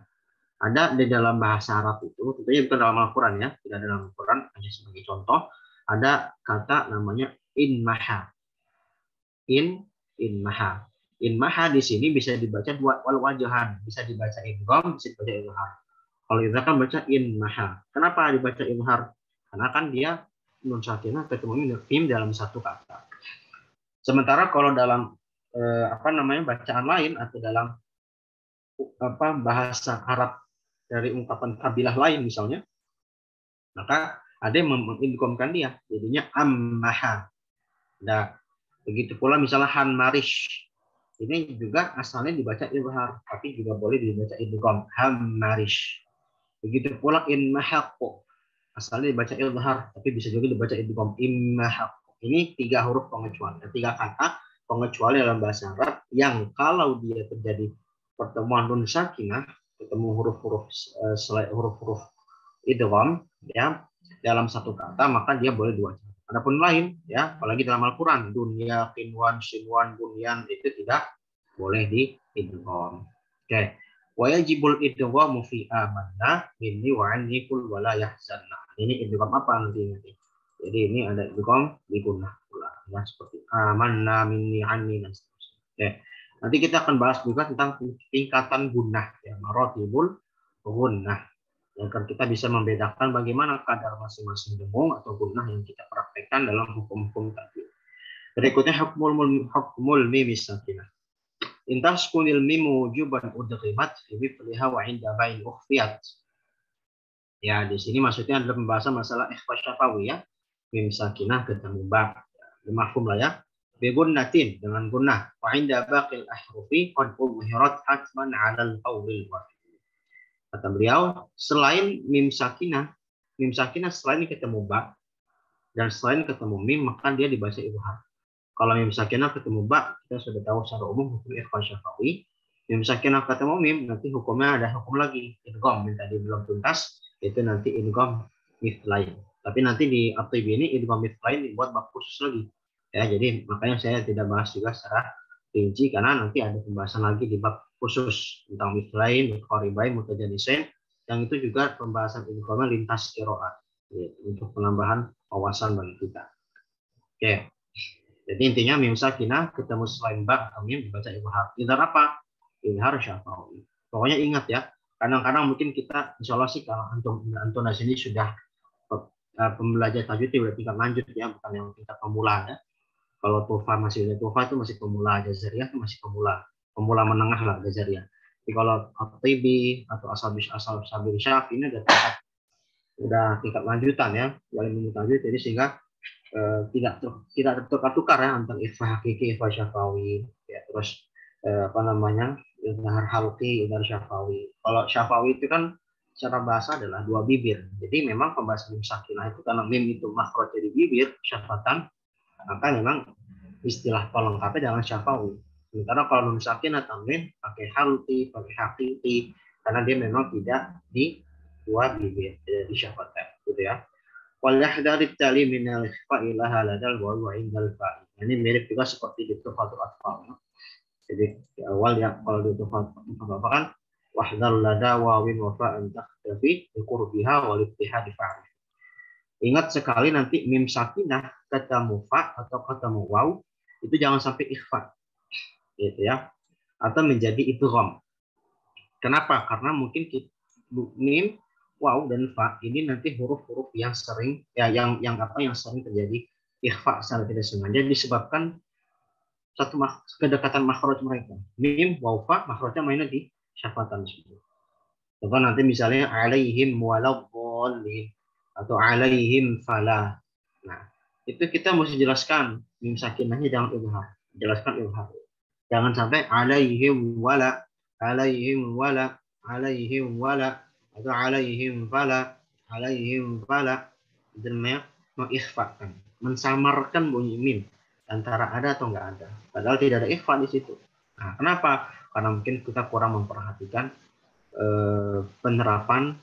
Ada di dalam bahasa Arab itu, tentunya bukan dalam Al-Qur'an ya, tidak ada dalam Al-Qur'an, hanya sebagai contoh, ada kata namanya in maha. In maha. In maha di sini bisa dibaca dua wal wajahan, bisa dibaca idgham, bisa dibaca izhar. Kalau izhar kan baca in maha. Kenapa dibaca izhar? Karena kan dia nun sakinah ketemu mim dalam satu kata. Sementara kalau dalam bacaan lain atau dalam bahasa Arab dari ungkapan kabilah lain misalnya, maka ada yang mengidghamkan dia, jadinya ammaha. Nah, begitu pula misalnya han marish. Ini juga asalnya dibaca izhar, tapi juga boleh dibaca idgham han marish. Begitu pula in mahaq. Asalnya dibaca izhar, tapi bisa juga dibaca idgham immahaq. Ini 3 huruf pengecualian, 3 kata pengecuali dalam bahasa Arab yang kalau dia terjadi pertemuan nun sakinah, ketemu huruf-huruf idgham ya dalam satu kata, maka dia boleh 2 cara. Adapun lain ya, apalagi dalam Al-Qur'an, dunya, qinwan, sinwan, bunyan itu tidak boleh di idgham. Oke. Wa yajibul idghamu fi amanna minni wa anni kul wala yahzanna. Ini idgham apa nanti? Jadi ini ada idgham di gunnah pula ya, seperti amanna minni anni dan seterusnya. Oke. Nanti kita akan bahas juga tentang tingkatan gunnah ya, maratibul gunnah. Agar kita bisa membedakan bagaimana kadar masing-masing dengung atau gunnah yang kita praktekkan dalam hukum-hukum tajwid. Berikutnya hukmul mim sakinah. Intas kunil mimu wujuban udghimat fi mithliha wa inda bain ukhfiyat. Ya, di sini maksudnya adalah pembahasan masalah ikhfa syafawi ya. Mim sakinah ketemu ba. Mafhum lah ya. Bi gunnatin dengan gunnah. Wa inda baqil ahrufi qad udhirat hatman 'ala al-qawli wahid. Kata beliau, selain mim sakinah selain ketemu ba dan selain ketemu mim, maka dia dibaca idgham. Kalau mim sakinah ketemu ba, kita sudah tahu secara umum hukum ikhfa syafawi. Mim sakinah ketemu mim, nanti hukumnya ada hukum lagi, idgham yang tadi belum tuntas, itu nanti idgham mithlain. Tapi nanti di At-Tibi ini idgham mithlain dibuat bab khusus lagi. Ya, jadi makanya saya tidak bahas juga secara rinci karena nanti ada pembahasan lagi di bab khusus tentang mithlain, muqaribain, mutajanisain, yang itu juga pembahasan idghamnya lintas qiraat ya, untuk penambahan wawasan bagi kita. Oke. Jadi intinya mim sakinah ketemu selain ba atau mim dibaca idgham. Idgham apa? Idgham syafawi. Pokoknya ingat ya, kadang-kadang mungkin kita insya Allah sih kalau antum di sini sudah pembelajar tajwid sudah tingkat lanjut ya, bukan yang tingkat pemula ya. Kalau tufa masih itu masih pemula, jazariyah itu masih pemula menengah lah jazariyah. Tapi kalau At-Tibi atau asal sabir syaf ini udah tingkat lanjutan ya, wali tajwid, jadi sehingga tidak tertukar-tukar ya antara ikhfa hakiki, ikhfa syafawi ya, terus izhar halqi, izhar syafawi. Kalau syafawi itu kan secara bahasa adalah 2 bibir. Jadi memang pembahasan mim sakinah itu karena mim itu makhraj dari bibir, syafatan, maka memang istilah pelengkapnya jangan syafawi. Sementara kalau mim sakinah tanwin pakai halqi, pakai hakiki karena dia memang tidak di 2 bibir, tidak di syafatan gitu ya. Wal yahdharit tali min al-ikhfa ila haladal wa indal fa. Ini mirip juga seperti di tufatul atfal. Jadi di awal ya kalau di tufatul apa kan wahdhar lada wawin wa fa'an takhtafi bi qurbiha wal ittihad fa'il. Ingat sekali nanti mim sakinah ketemu fa atau ketemu waw itu jangan sampai ikhfa. Gitu ya. Atau menjadi idgham. Kenapa? Karena mungkin mim waw dan fa ini nanti huruf-huruf yang sering ya yang sering terjadi ikhfa secara tidak sengaja disebabkan satu kedekatan makhraj mereka. Mim waw fa makhrajnya mainnya di syafatan semua. Contoh nanti misalnya alaihim waladhdallin atau alaihim fala. Nah, itu kita mesti jelaskan mim sakinahnya jangan idgham. Jelaskan idgham. Jangan sampai alaihim wala alaihim wala alaihim wala atau alaihim fala itu namanya mengikhfakan, mensamarkan bunyi mim antara ada atau enggak ada, padahal tidak ada ikhfa di situ. Nah, kenapa? Karena mungkin kita kurang memperhatikan penerapan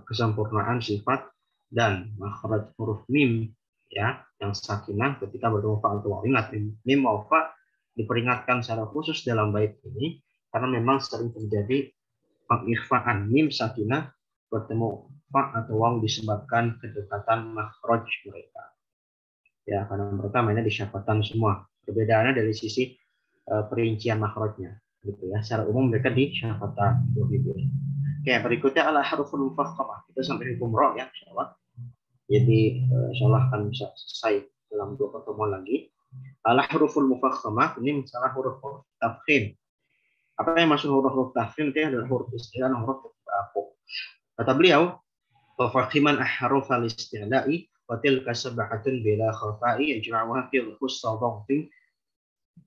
kesempurnaan sifat dan makhraj huruf mim ya yang sakinah ketika bertemu fa atau waw. Ingat mim waw fa diperingatkan secara khusus dalam bait ini karena memang sering terjadi pengikhfaan mim sakinah bertemu fa atau waw disebabkan kedekatan makhraj mereka. Ya, karena mereka mainnya di syafatan semua. Perbedaannya dari sisi perincian makhrajnya, gitu ya. Secara umum mereka di syafatan dua bibir. Oke, berikutnya adalah huruful mufakhamah. Kita sampai hukum ro ya, insyaallah. Jadi insyaallah akan bisa selesai dalam 2 pertemuan lagi. Al huruful mufakhamah ini misalnya huruf tafkhim. Apa yang masuk huruf tafkhim itu adalah huruf istilah, huruf aku. Kata beliau, wa fakhiman ahruf al-isti'la'i wa tilka sab'atun bila khafa'i yajma'uha fi khussa dhawtin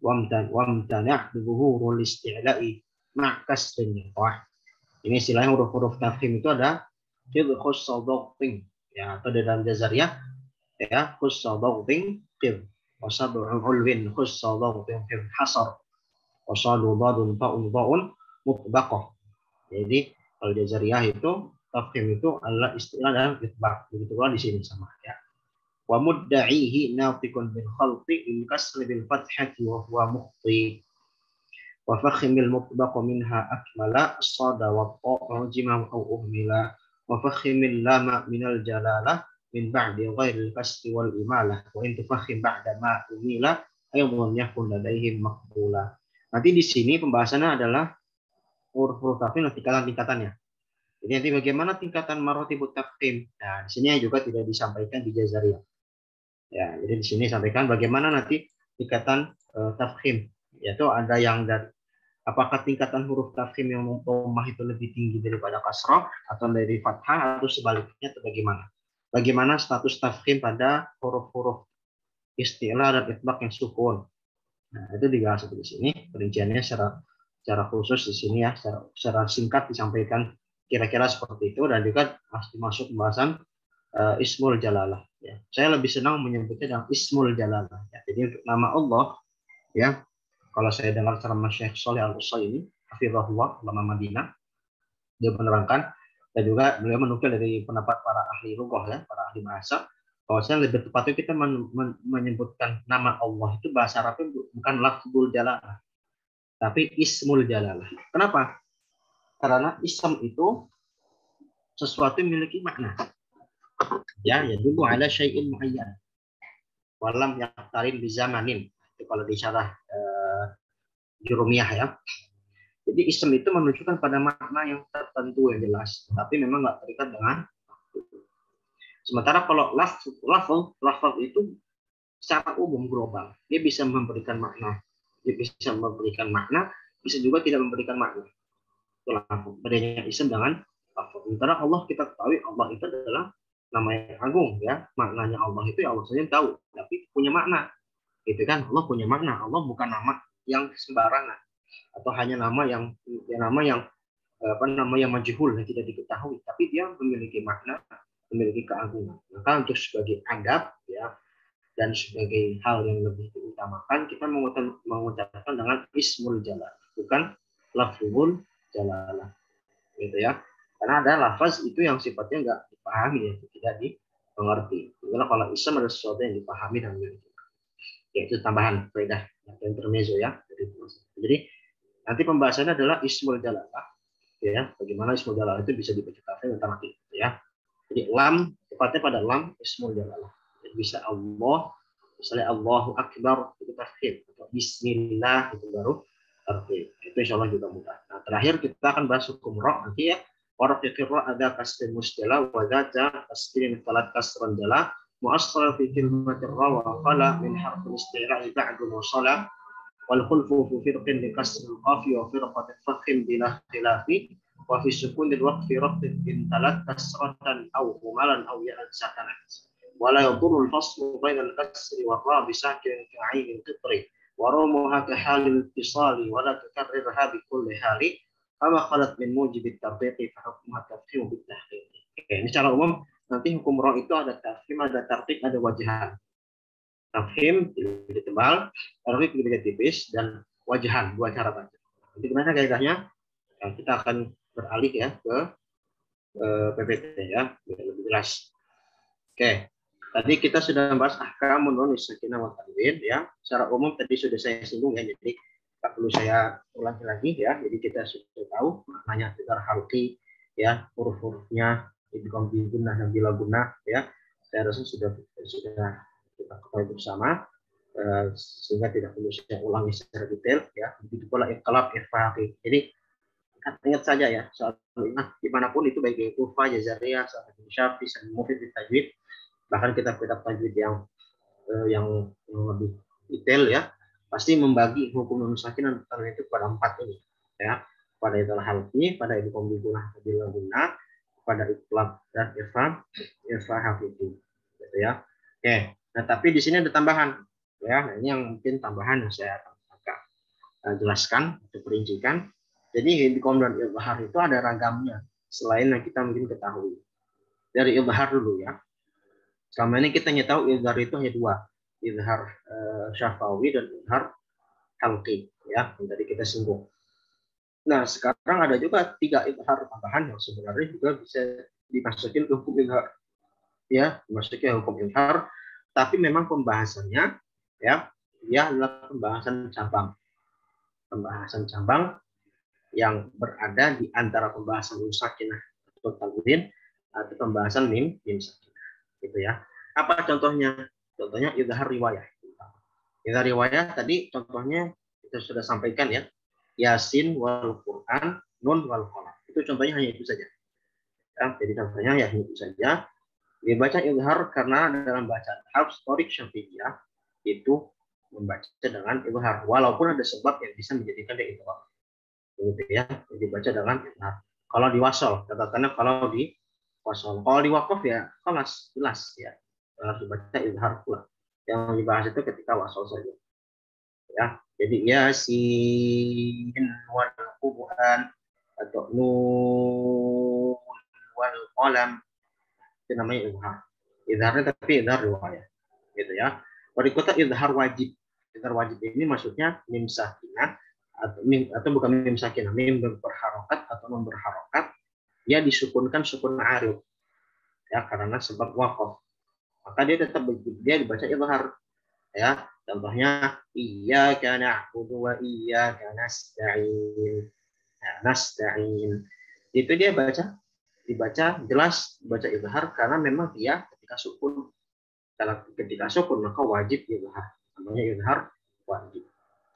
wa amtana' bi dhuhuril isti'la'i ma' kasrin qah. Ini istilahnya huruf-huruf tafkhim itu ada fi khussa dhawtin ya, atau dalam jazariyah Ya, khussa dhawtin qir wa sab'u ulwin khussa dhawtin qir hasar wa sadu dhadun ta'un dha'un mutbaqah. Jadi kalau di Jazairiyah itu tafkhim itu adalah istilah dan itbaq. Begitu pula di sini sama ya. Wa mudda'ihi nafiqun bil khalqi in kasri bil fathati wa huwa mukhti. Wa fakhimil mutbaq minha akmala as-sada wa ta'a jima au uhmila. Wa fakhimil lama minal jalalah min ba'di ghairil kasri wal imalah. Wa in tufakhim ba'da ma umila ayadun yakun ladaihim maqbula. Nanti di sini pembahasannya adalah huruf-huruf tafkhim dan tingkatan-tingkatannya. Jadi nanti bagaimana tingkatan marotibut tafkhim. Nah, di sini juga tidak disampaikan di Jazairiyah. Ya, jadi di sini sampaikan bagaimana nanti tingkatan tafkhim. Yaitu ada yang dari apakah tingkatan huruf tafkhim yang dhammah itu lebih tinggi daripada kasrah atau dari fathah atau sebaliknya atau bagaimana? Bagaimana status tafkhim pada huruf-huruf istilah dan itbaq yang sukun. Nah, itu dibahas di sini perinciannya secara khusus di sini ya, secara singkat disampaikan kira-kira seperti itu dan juga masuk pembahasan ismul jalalah. Ya. Saya lebih senang menyebutnya dengan ismul jalalah. Ya. Jadi untuk nama Allah, ya, kalau saya dengar ceramah Syekh Shalih Al-Utsaimin, hafizahullah, ulama Madinah, dia menerangkan dan juga beliau menukil dari pendapat para ahli lughah ya, para ahli bahasa, bahwasanya lebih tepatnya kita menyebutkan nama Allah itu bahasa Arabnya bukan lafzul jalalah, tapi ismul jalalah. Kenapa? Karena ism itu sesuatu yang memiliki makna. Ya, yadullu ala syai'in muayyan. Walam yaqtarin bi zamanin. Itu kalau di syarah Jurumiyah ya. Jadi ism itu menunjukkan pada makna yang tertentu yang jelas, tapi memang nggak terikat dengan. Sementara kalau lafaz itu secara umum global, dia bisa memberikan makna, bisa juga tidak memberikan makna. Itulah bedanya ism dengan lafaz. Sementara Allah kita ketahui Allah itu adalah nama yang agung ya, maknanya Allah itu ya Allah saja tahu, tapi punya makna, gitu kan? Allah punya makna, Allah bukan nama yang sembarangan atau hanya nama yang majhul yang tidak diketahui, tapi dia memiliki makna, memiliki keagungan. Maka untuk sebagai adab ya dan sebagai hal yang lebih diutamakan kita mengucapkan dengan ismul jalalah, bukan lafzul jalalah, gitu ya. Karena ada lafaz itu yang sifatnya nggak dipahami ya, tidak dimengerti. Karena kalau ism ada sesuatu yang dipahami dan memiliki. Ya, itu tambahan faedah yang intermezzo ya. Jadi nanti pembahasannya adalah ismul jalalah. Ya, bagaimana ismul jalalah itu bisa dibaca kafir dan tamakil ya. Jadi lam tepatnya pada lam ismul jalalah. Jadi bisa Allah, misalnya Allahu Akbar itu tafkhim atau Bismillah itu baru tafkhim. Itu insyaallah juga mudah. Nah, terakhir kita akan bahas hukum ra nanti ya. Waraq ra ada kasrin musjala wa zata kasrin falat kasran jala mu'assal fi kalimatir ra wa qala min harfil isti'ra'i ba'du musalla wal khulfu fi firqin li kasr al-qafi wa firqatin fakhim bila khilafi wa fi sukun al-waqfi rabbin bin talat kasratan aw humalan aw ya'an sakanat wa la yadurru al-faslu baina al-kasri wa ra bi sakin ka'in al-qitri wa rumuha ka hal al-ittisali wa la tukarrirha bi kulli hali kama khalat min mujib at-tartiqi fa hukmuha tafkhim bit tahqiq. Oke, ini secara umum nanti hukum ra itu ada tafkhim, ada tartiq, ada wajahan. Tafkhim lebih tebal, tartiq lebih tipis, dan wajahan dua cara baca. Jadi gimana kaidahnya? Nah, kita akan beralih ya ke PPT ya, biar lebih jelas. Oke, tadi kita sudah membahas ahkamun nun sakinah wa tanwin ya. Secara umum tadi sudah saya singgung ya, jadi tak perlu saya ulangi lagi ya. Jadi kita sudah tahu maknanya secara halqi ya, huruf-hurufnya idgham bi gunnah dan bila gunnah ya. Saya rasa sudah kita ketahui bersama, sehingga tidak perlu saya ulangi secara detail ya. Begitu pula iqlab, ifaqi. Jadi ingat saja ya, soal ingat dimanapun itu baik di Kufah, Jazairiyah, Syafi'i, dan Mufid tajwid, bahkan kitab-kitab tajwid yang lebih detail ya, pasti membagi hukum nun sakinah itu pada 4 ini ya, pada itu halqi, pada itu kombinasi bila guna, pada iqlab dan ifah itu gitu ya. Oke, nah tapi di sini ada tambahan ya. Nah, ini yang mungkin tambahan yang saya akan jelaskan atau perincikan. Jadi idgham dan izhar itu ada ragamnya selain yang kita mungkin ketahui. Dari izhar dulu ya. Selama ini kita hanya tahu izhar itu hanya dua, izhar syafawi dan izhar halqi, ya, yang tadi kita singgung. Nah, sekarang ada juga 3 izhar tambahan yang sebenarnya juga bisa dimasukin ke hukum izhar, ya, dimasukin hukum izhar, tapi memang pembahasannya, ya, dia adalah pembahasan cabang yang berada di antara pembahasan nun sakinah atau tanwin atau pembahasan mim sakinah, gitu ya. Apa contohnya? Contohnya izhar riwayah. Izhar riwayah tadi contohnya kita sudah sampaikan, ya. Yasin wal Quran, nun wal qalam. Itu contohnya hanya itu saja. Ya, jadi contohnya ya itu saja. Dibaca izhar karena dalam bacaan harf torik syafi'iyah itu membaca dengan izhar, walaupun ada sebab yang bisa menjadikan dia izhar. Gitu ya, dibaca dengan izhar. Kalau di wasol, katakanlah kalau di wasol. Kalau di wakaf ya kelas jelas, ya, harus dibaca izhar pula. Yang dibahas itu ketika wasol saja. Ya, jadi yasin wal Quran atau nun wal qalam itu namanya izhar. Izharnya tapi izhar riwayah, gitu ya. Berikutnya izhar wajib. Izhar wajib ini maksudnya mim sakinah atau bukan mim sakinah, mim berharokat atau non berharokat, dia disukunkan sukun arif, ya, karena sebab waqaf. Maka dia tetap dia dibaca izhar, ya. Contohnya iyyaka na'budu wa iyyaka nasta'in. Nah, nasta'in. Itu dia dibaca jelas, dibaca izhar karena memang dia ketika sukun maka wajib izhar. Namanya izhar wajib.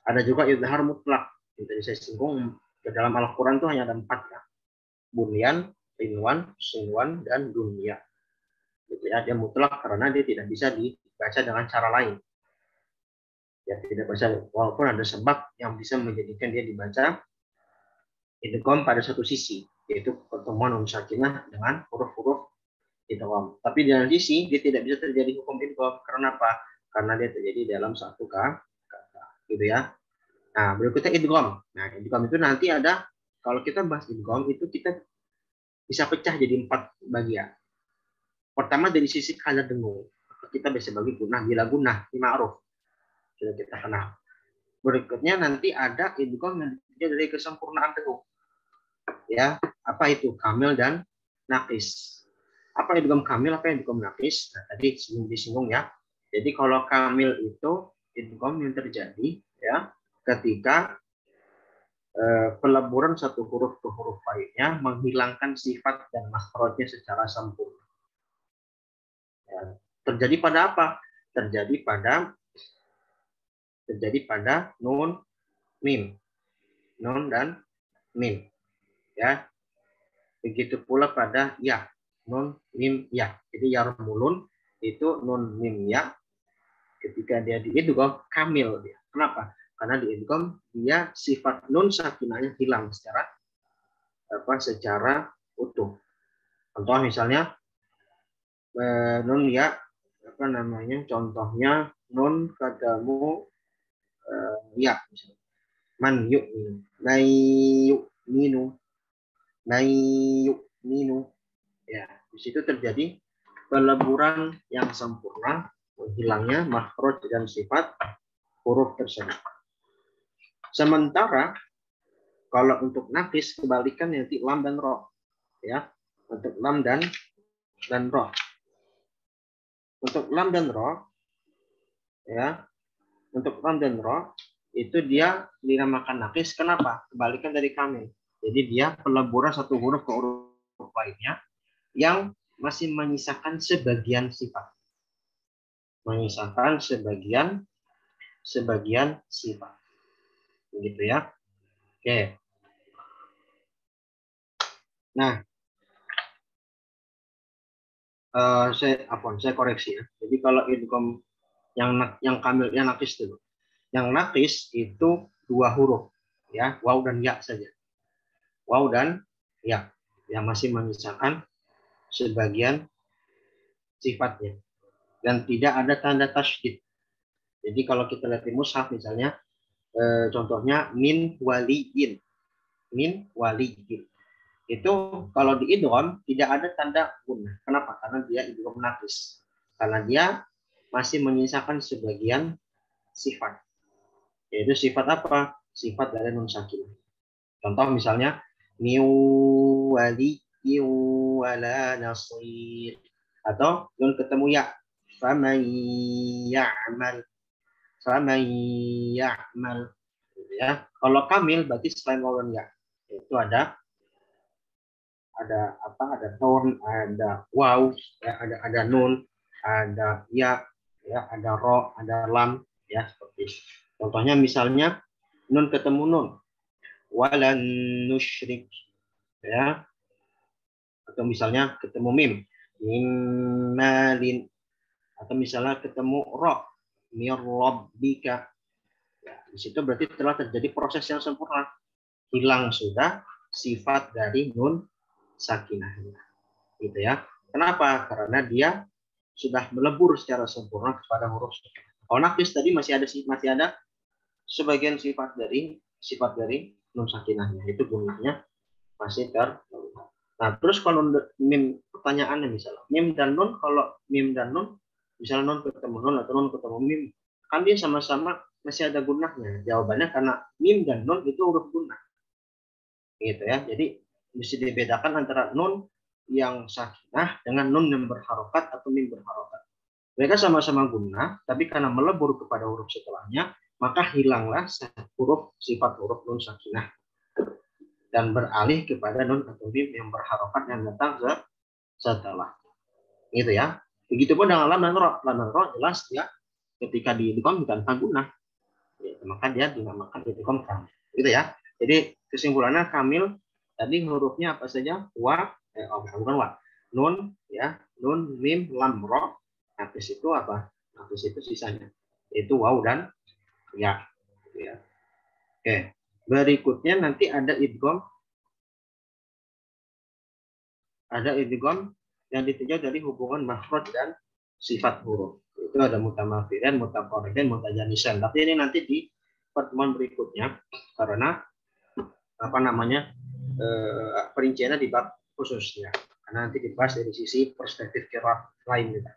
Ada juga izhar mutlak. Yang tadi saya singgung, ke dalam Al-Qur'an itu hanya ada 4, ya. Bunyan, rinwan, sinwan, dan dunia. Gitu ya, dia mutlak karena dia tidak bisa dibaca dengan cara lain. Ya, tidak bisa, walaupun ada sebab yang bisa menjadikan dia dibaca idgham pada satu sisi, yaitu pertemuan nun sakinah dengan huruf-huruf idgham. Tapi di dalam sisi dia tidak bisa terjadi hukum idgham. Karena apa? Karena dia terjadi dalam satu kata, gitu ya. Nah, berikutnya idgham. Nah, idgham itu nanti ada, kalau kita bahas idgham itu kita bisa pecah jadi 4 bagian. Pertama dari sisi kadar dengung. Kita bisa bagi gunah bila gunah, ma'ruf. Sudah kita kenal. Berikutnya nanti ada idgham yang dari kesempurnaan dengung. Ya, apa itu? Kamil dan naqis. Apa idgham kamil, apa idgham naqis? Nah, tadi disinggung, ya. Jadi kalau kamil itu idgham yang terjadi, ya, ketika peleburan satu huruf ke huruf lainnya menghilangkan sifat dan makhrajnya secara sempurna. Ya, terjadi pada apa? Terjadi pada nun, mim, nun dan mim, ya. Begitu pula pada ya, nun, mim, ya. Jadi yarmulun itu nun, mim, ya. Ketika dia diidgham kamil dia. Kenapa? Karena diidgham dia sifat nun sakinahnya hilang secara utuh. Contoh misalnya nun ya, apa namanya? Contohnya nun katamu ya, misalnya. Man yu'minu, nay yu'minu, ya. Di situ terjadi peleburan yang sempurna, hilangnya makhraj dan sifat huruf tersebut. Sementara kalau untuk naqis kebalikan nanti lam dan ro, ya. Untuk lam dan ro. Untuk lam dan ro, ya. Untuk lam dan ro itu dia dinamakan naqis. Kenapa? Kebalikan dari kamil. Jadi dia peleburan satu huruf ke huruf lainnya yang masih menyisakan sebagian sifat. Menyisakan sebagian sifat. Begitu, ya. Oke. Nah, saya koreksi, ya. Jadi kalau idgham yang kamil, yang naqis dulu. Yang naqis itu 2 huruf, ya, waw dan ya saja. Waw dan ya yang masih menyisakan sebagian sifatnya dan tidak ada tanda tasydid. Jadi kalau kita lihat di mushaf misalnya, contohnya min waliyin, itu kalau di idgham tidak ada tanda gunnah. Kenapa? Karena dia idgham naqis. karena dia masih menyisakan sebagian sifat. Yaitu sifat apa? Sifat dari nun sakinah. Contoh misalnya miwali wala nasir, atau nun ketemu ya, faman ya'mal, ya. Kalau kamil berarti selain wawan ya, itu ada apa? Ada nun, ada waw, ya, ada nun, ada ya, ada ro, ada lam, ya seperti itu. Contohnya misalnya nun ketemu nun, walan nusyrik, ya. Atau misalnya ketemu mim, malin, atau misalnya ketemu ro, mirrobbika. Ya, di situ berarti telah terjadi proses yang sempurna. Hilang sudah sifat dari nun sakinahnya. Gitu ya. Kenapa? Karena dia sudah melebur secara sempurna kepada huruf sakinah. Kalau nafis tadi masih ada sebagian sifat dari nun sakinahnya. Itu gunanya masih terlihat. Nah, terus kalau mim, pertanyaannya misalnya mim dan nun, kalau mim dan nun, misalnya nun ketemu nun atau nun ketemu mim, kan dia sama-sama masih ada gunahnya. Jawabannya karena mim dan nun itu huruf gunah. Gitu ya. Jadi mesti dibedakan antara nun yang sakinah dengan nun yang berharokat atau mim berharokat. Mereka sama-sama gunah, tapi karena melebur kepada huruf setelahnya, maka hilanglah sifat huruf nun sakinah dan beralih kepada nun atau mim yang berharokat yang datang setelah. Gitu ya. Begitupun dengan lam dan ro. Lam dan ro jelas ya ketika diidgham tanpa gunah, ya, maka dia dinamakan idgham kamil. Gitu ya. Jadi kesimpulannya kamil tadi hurufnya apa saja? Wa, bukan wa. Nun, ya, nun, mim, lam, ro. Habis itu apa? Habis itu sisanya. Itu waw dan ya. Ya. Oke. Berikutnya nanti ada idgham. Ada idgham yang ditinjau dari hubungan makhraj dan sifat huruf. Itu ada mutamathilan, mutaqariban, mutajanisan. Tapi ini nanti di pertemuan berikutnya karena apa namanya? Perinciannya di bab khususnya. Karena nanti dibahas dari sisi perspektif qiraat lain juga.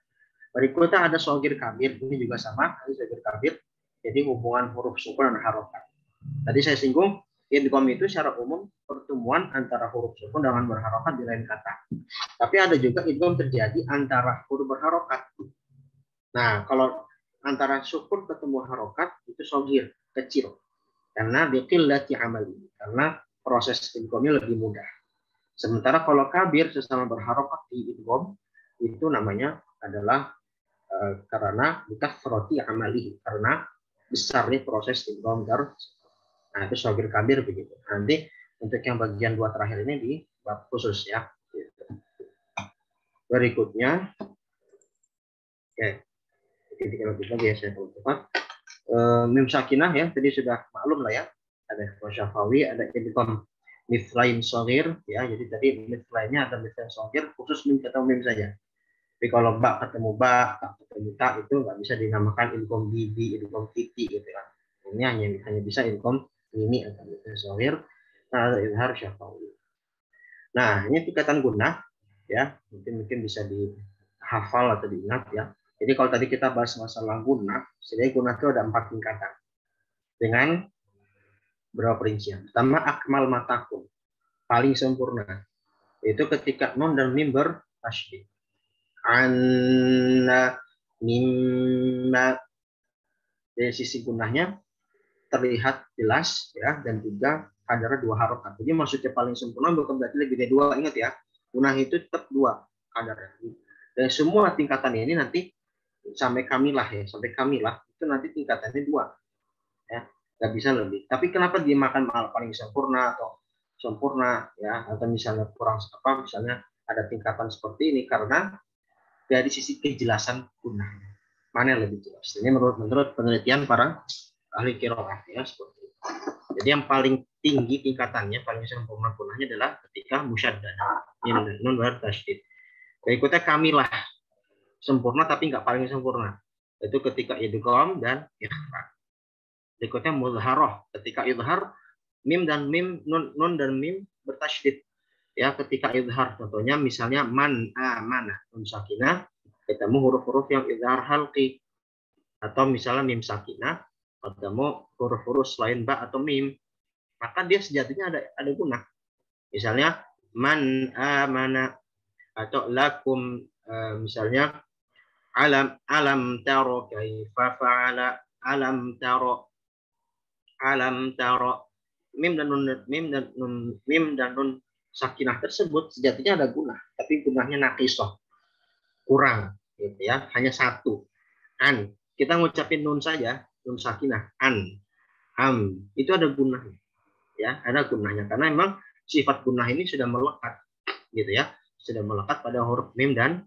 Berikutnya ada shogir kabir. Ini juga sama, ini shogir kabir. Jadi hubungan huruf sukun dan harokat. Tadi saya singgung idgham itu secara umum pertemuan antara huruf sukun dengan berharokat di lain kata. Tapi ada juga idgham terjadi antara huruf berharokat. Nah, kalau antara sukun ketemu harokat itu shogir, kecil. Karena biqillati amali, karena proses idghamnya lebih mudah. Sementara kalau kabir sesama berharokat di idgham itu namanya adalah karena bikathrati amali, karena besarnya proses idgham dar. Nah, itu shogir kabir begitu. Nanti untuk yang bagian dua terakhir ini di bab khusus ya. Berikutnya, oke, kita lanjut lagi ya saya teman-teman. Mim sakinah ya, tadi sudah maklum lah ya. Ada syafawi, ada idgham mithlain shogir ya. Jadi tadi mithlainnya ada mithlain shogir khusus mim atau mim saja. Tapi kalau ba ketemu ba, tak ketemu ta itu nggak bisa dinamakan idgham bibi, idgham titi gitu kan. Ini hanya bisa idgham mimi atau mithlain shogir. Nah, ada izhar syafawi. Nah, ini tingkatan gunah ya. Mungkin bisa dihafal atau diingat ya. Jadi kalau tadi kita bahas masalah gunah, sebenarnya gunah itu ada 4 tingkatan. Dengan berapa perincian? Pertama, akmal matakum, paling sempurna. Itu ketika nun dan mim bertasydid. Anna mimma, dari sisi gunahnya terlihat jelas ya, dan juga ada 2 harokat. Jadi maksudnya paling sempurna bukan berarti lebih dari 2. Ingat ya, gunah itu tetap 2 kadarnya. Dan semua tingkatan ini nanti sampai kamilah ya, sampai kamilah itu nanti tingkatannya 2 ya, nggak bisa lebih. Tapi kenapa dia makan paling sempurna atau sempurna ya, atau misalnya kurang apa, misalnya ada tingkatan seperti ini, karena dari sisi kejelasan gunanya mana yang lebih jelas. Ini menurut penelitian para ahli qiraat ya, seperti itu. Jadi yang paling tinggi tingkatannya, paling sempurna gunanya adalah ketika musyaddadah, nun bertasydid. Berikutnya kamilah, sempurna tapi nggak paling sempurna, itu ketika idgham dan ikhfa. Berikutnya mudharah, ketika idhar mim dan mim, nun dan mim bertasydid ya, ketika idhar. Contohnya misalnya man amana, nun sakinah, ketemu huruf-huruf yang izhar halqi, atau misalnya mim sakinah ketemu huruf-huruf selain ba atau mim, maka dia sejatinya ada guna. Misalnya man amana, atau lakum, misalnya alam taro kaifa fa'ala, alam taro mim dan nun sakinah tersebut sejatinya ada guna, tapi gunanya naqisah, kurang gitu ya, hanya satu. An, kita ngucapin nun saja, nun sakinah, itu ada gunanya ya, ada gunanya karena memang sifat gunah ini sudah melekat gitu ya, sudah melekat pada huruf mim dan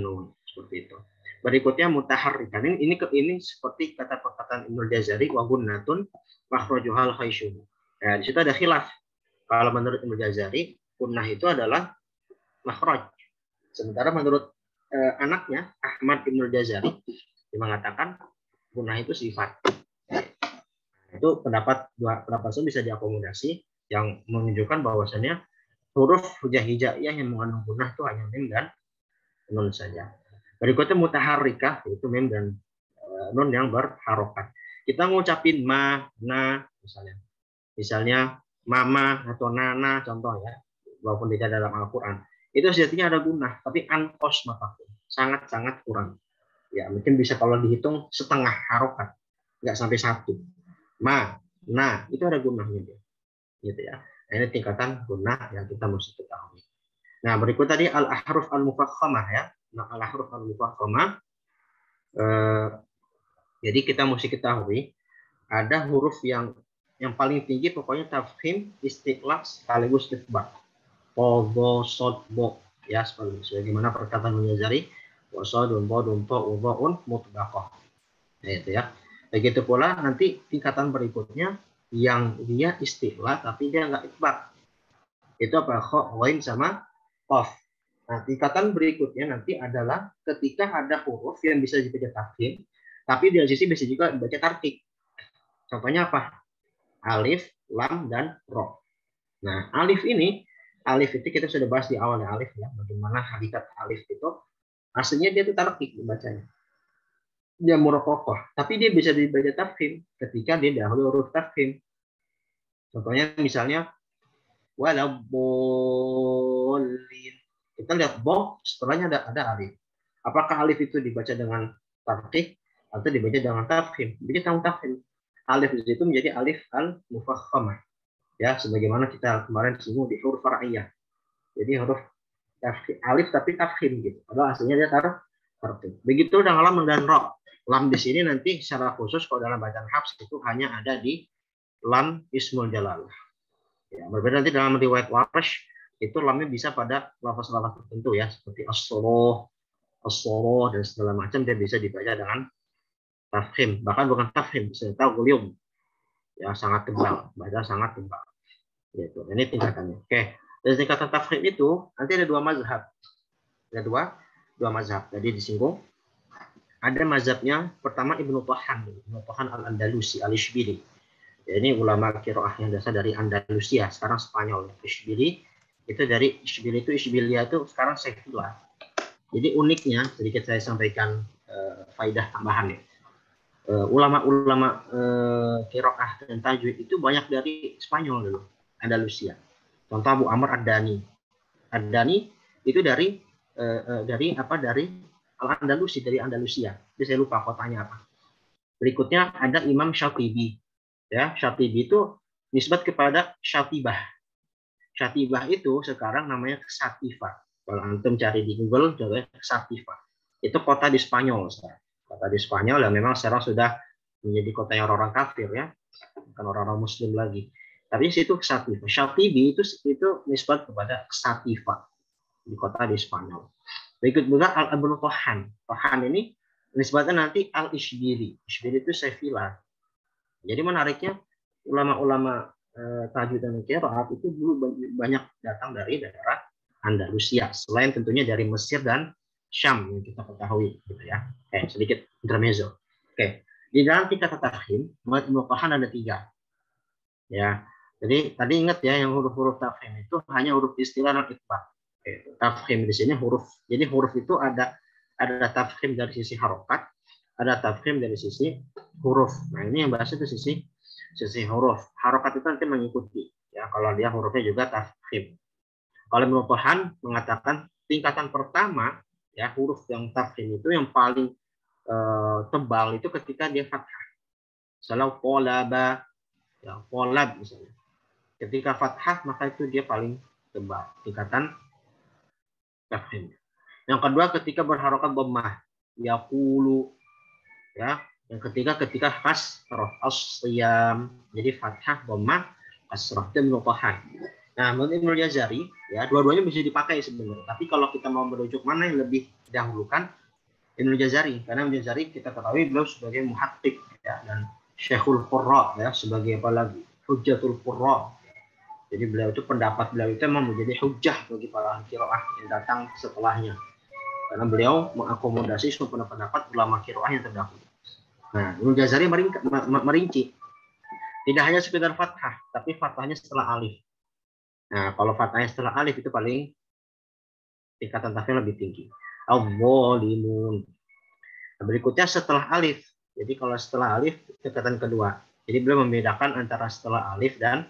nun, seperti itu. Berikutnya mutaharrikan, ini seperti kata perkataan Ibnu Jazari, wa gunnatun makhrajuhal khaisyum. Nah, di situ ada khilaf. Kalau menurut Ibnu Jazari, gunnah itu adalah makhraj. Sementara menurut anaknya Ahmad Ibnu Jazari, dia mengatakan gunnah itu sifat. Itu pendapat itu bisa diakomodasi, yang menunjukkan bahwasannya huruf hijaiyah yang mengandung gunnah itu hanya mim dan nun saja. Berikutnya mutaharrikah, yaitu mim dan nun yang berharokat. Kita ngucapin ma, na, misalnya mama atau nana, contoh ya, walaupun tidak dalam Al-Quran, itu sejatinya ada gunah, tapi ankos maka sangat-sangat kurang. Ya, mungkin bisa kalau dihitung setengah harokat, nggak sampai satu. Ma, na, itu ada gunahnya dia, gitu ya. Nah, ini tingkatan gunah yang kita mesti ketahui. Nah, berikut tadi al-ahruf al-mufakhamah ya. Nah, al-ahruf al-mufakhamah, jadi kita mesti ketahui ada huruf yang paling tinggi pokoknya tafkhim, istiqlaq sekaligus itbaq. Qadha, shad, bo ya, sebagaimana perkataan Al-Jazari, wa shadun bodun ta udhaun mutbaqah. Nah, itu ya. Begitu pula nanti tingkatan berikutnya yang dia istiqlaq tapi dia enggak itbaq. Itu apa? Kha, ghain sama qaf. Nah, tingkatan berikutnya nanti adalah ketika ada huruf yang bisa dibaca tafkhim, tapi di sisi bisa juga dibaca tarqiq. Contohnya apa? Alif, lam, dan ro. Nah, alif itu kita sudah bahas di awalnya alif ya, bagaimana hakikat alif itu aslinya dia itu tarqiq dibacanya. Dia muraqqaqah, tapi dia bisa dibaca tafkhim ketika dia dahulu huruf tafkhim. Contohnya misalnya walabolin. Kita lihat bo, setelahnya ada alif. Apakah alif itu dibaca dengan tarqiq atau dibaca dengan tafkhim? Jadi dengan tafkhim. Alif itu menjadi alif al-mufakhamah. Ya, sebagaimana kita kemarin singgung di huruf far'iyah. Jadi huruf alif tapi tafkhim gitu. Padahal aslinya dia tarqiq. Begitu dengan lam dan ro. Lam di sini nanti secara khusus kalau dalam bacaan Hafs itu hanya ada di lam ismul jalalah. Ya, berbeda nanti dalam riwayat Warsh itu lamnya bisa pada lafaz-lafaz tertentu ya, seperti as-soroh, dan segala macam dia bisa dibaca dengan tafkhim, bahkan bukan tafkhim, bisa taghlib. Ya, sangat tebal, baca sangat tebal. Gitu. Ini tingkatannya. Oke. Dari tingkatan tafkhim itu nanti ada dua mazhab. Ada dua mazhab. Jadi disinggung. Ada mazhabnya pertama Ibnu Tahan Al-Andalusi, Al-Ishbili. Ini ulama qiraah yang dasar dari Andalusia, sekarang Spanyol. Ishbili itu dari Ishbilia itu sekarang Sevilla. Jadi uniknya, sedikit saya sampaikan faidah tambahan ya. Ulama-ulama qiraah dan tajwid itu banyak dari Spanyol dulu, Andalusia. Contoh Abu Amr Ad-Dani. Ad-Dani itu dari Al-Andalusi, dari Andalusia. Jadi saya lupa kotanya apa. Berikutnya ada Imam Syatibi. Ya, Syatibi itu nisbat kepada Syatibah. Syatibah itu sekarang namanya Sativa. Kalau antum cari di Google, contohnya Sativa. Itu kota di Spanyol sekarang. Kota di Spanyol yang memang sekarang sudah menjadi kota yang orang kafir ya, bukan orang-orang Muslim lagi. Tapi situ Sativa. Syatibi itu nisbat kepada Sativa di kota di Spanyol. Berikut juga Al-Ibnu Tahan. Tahan ini nisbatnya nanti Al-Ishbili. Ishbili itu Sevilla. Jadi menariknya ulama-ulama tajwid dan qiraat itu dulu banyak datang dari daerah Andalusia, selain tentunya dari Mesir dan Syam yang kita ketahui gitu ya. Oke, sedikit intermezzo. Oke, di dalam tingkat tafkhim, Ibnu Tahan ada 3. Ya. Jadi tadi ingat ya, yang huruf-huruf tafkhim itu hanya huruf istilah dan itbaq. Tafkhim di sini huruf. Jadi huruf itu ada Ada tafkhim dari sisi harokat, ada tafkhim dari sisi huruf. Nah, ini yang bahas itu sisi huruf. Harokat itu nanti mengikuti. Ya, kalau dia hurufnya juga tafkhim. Kalau Ibnu Tohan mengatakan tingkatan pertama, ya huruf yang tafkhim itu yang paling tebal itu ketika dia fathah. Misalnya polaba, ya polab misalnya. Ketika fathah maka itu dia paling tebal tingkatan tafkhim. Yang kedua ketika berharokat dhammah, yaqulu, ya. Yang ketiga ketika kasrah as-siyam. Jadi fathah dhammah kasrah itu Ibnu Tohan. Nah, menurut Ibnu Jazari, ya dua-duanya bisa dipakai sebenarnya. Tapi kalau kita mau merujuk mana yang lebih didahulukan, Ibnu Jazari, karena Ibnu Jazari kita ketahui beliau sebagai muhakkik, ya, dan Syekhul Qurra, ya, sebagai apa lagi? Hujjatul Qurra. Jadi beliau itu pendapat beliau itu memang menjadi hujjah bagi para qiraah yang datang setelahnya. Karena beliau mengakomodasi semua pendapat ulama qiraah yang terdahulu. Nah, Ibnu Jazari merinci. Tidak hanya sekedar fathah, tapi fathahnya setelah alif. Nah, kalau fathahnya setelah alif itu paling tingkatan tafkhim lebih tinggi. Al-Zalimun. Nah, berikutnya setelah alif. Jadi kalau setelah alif tingkatan kedua. Jadi beliau membedakan antara setelah alif dan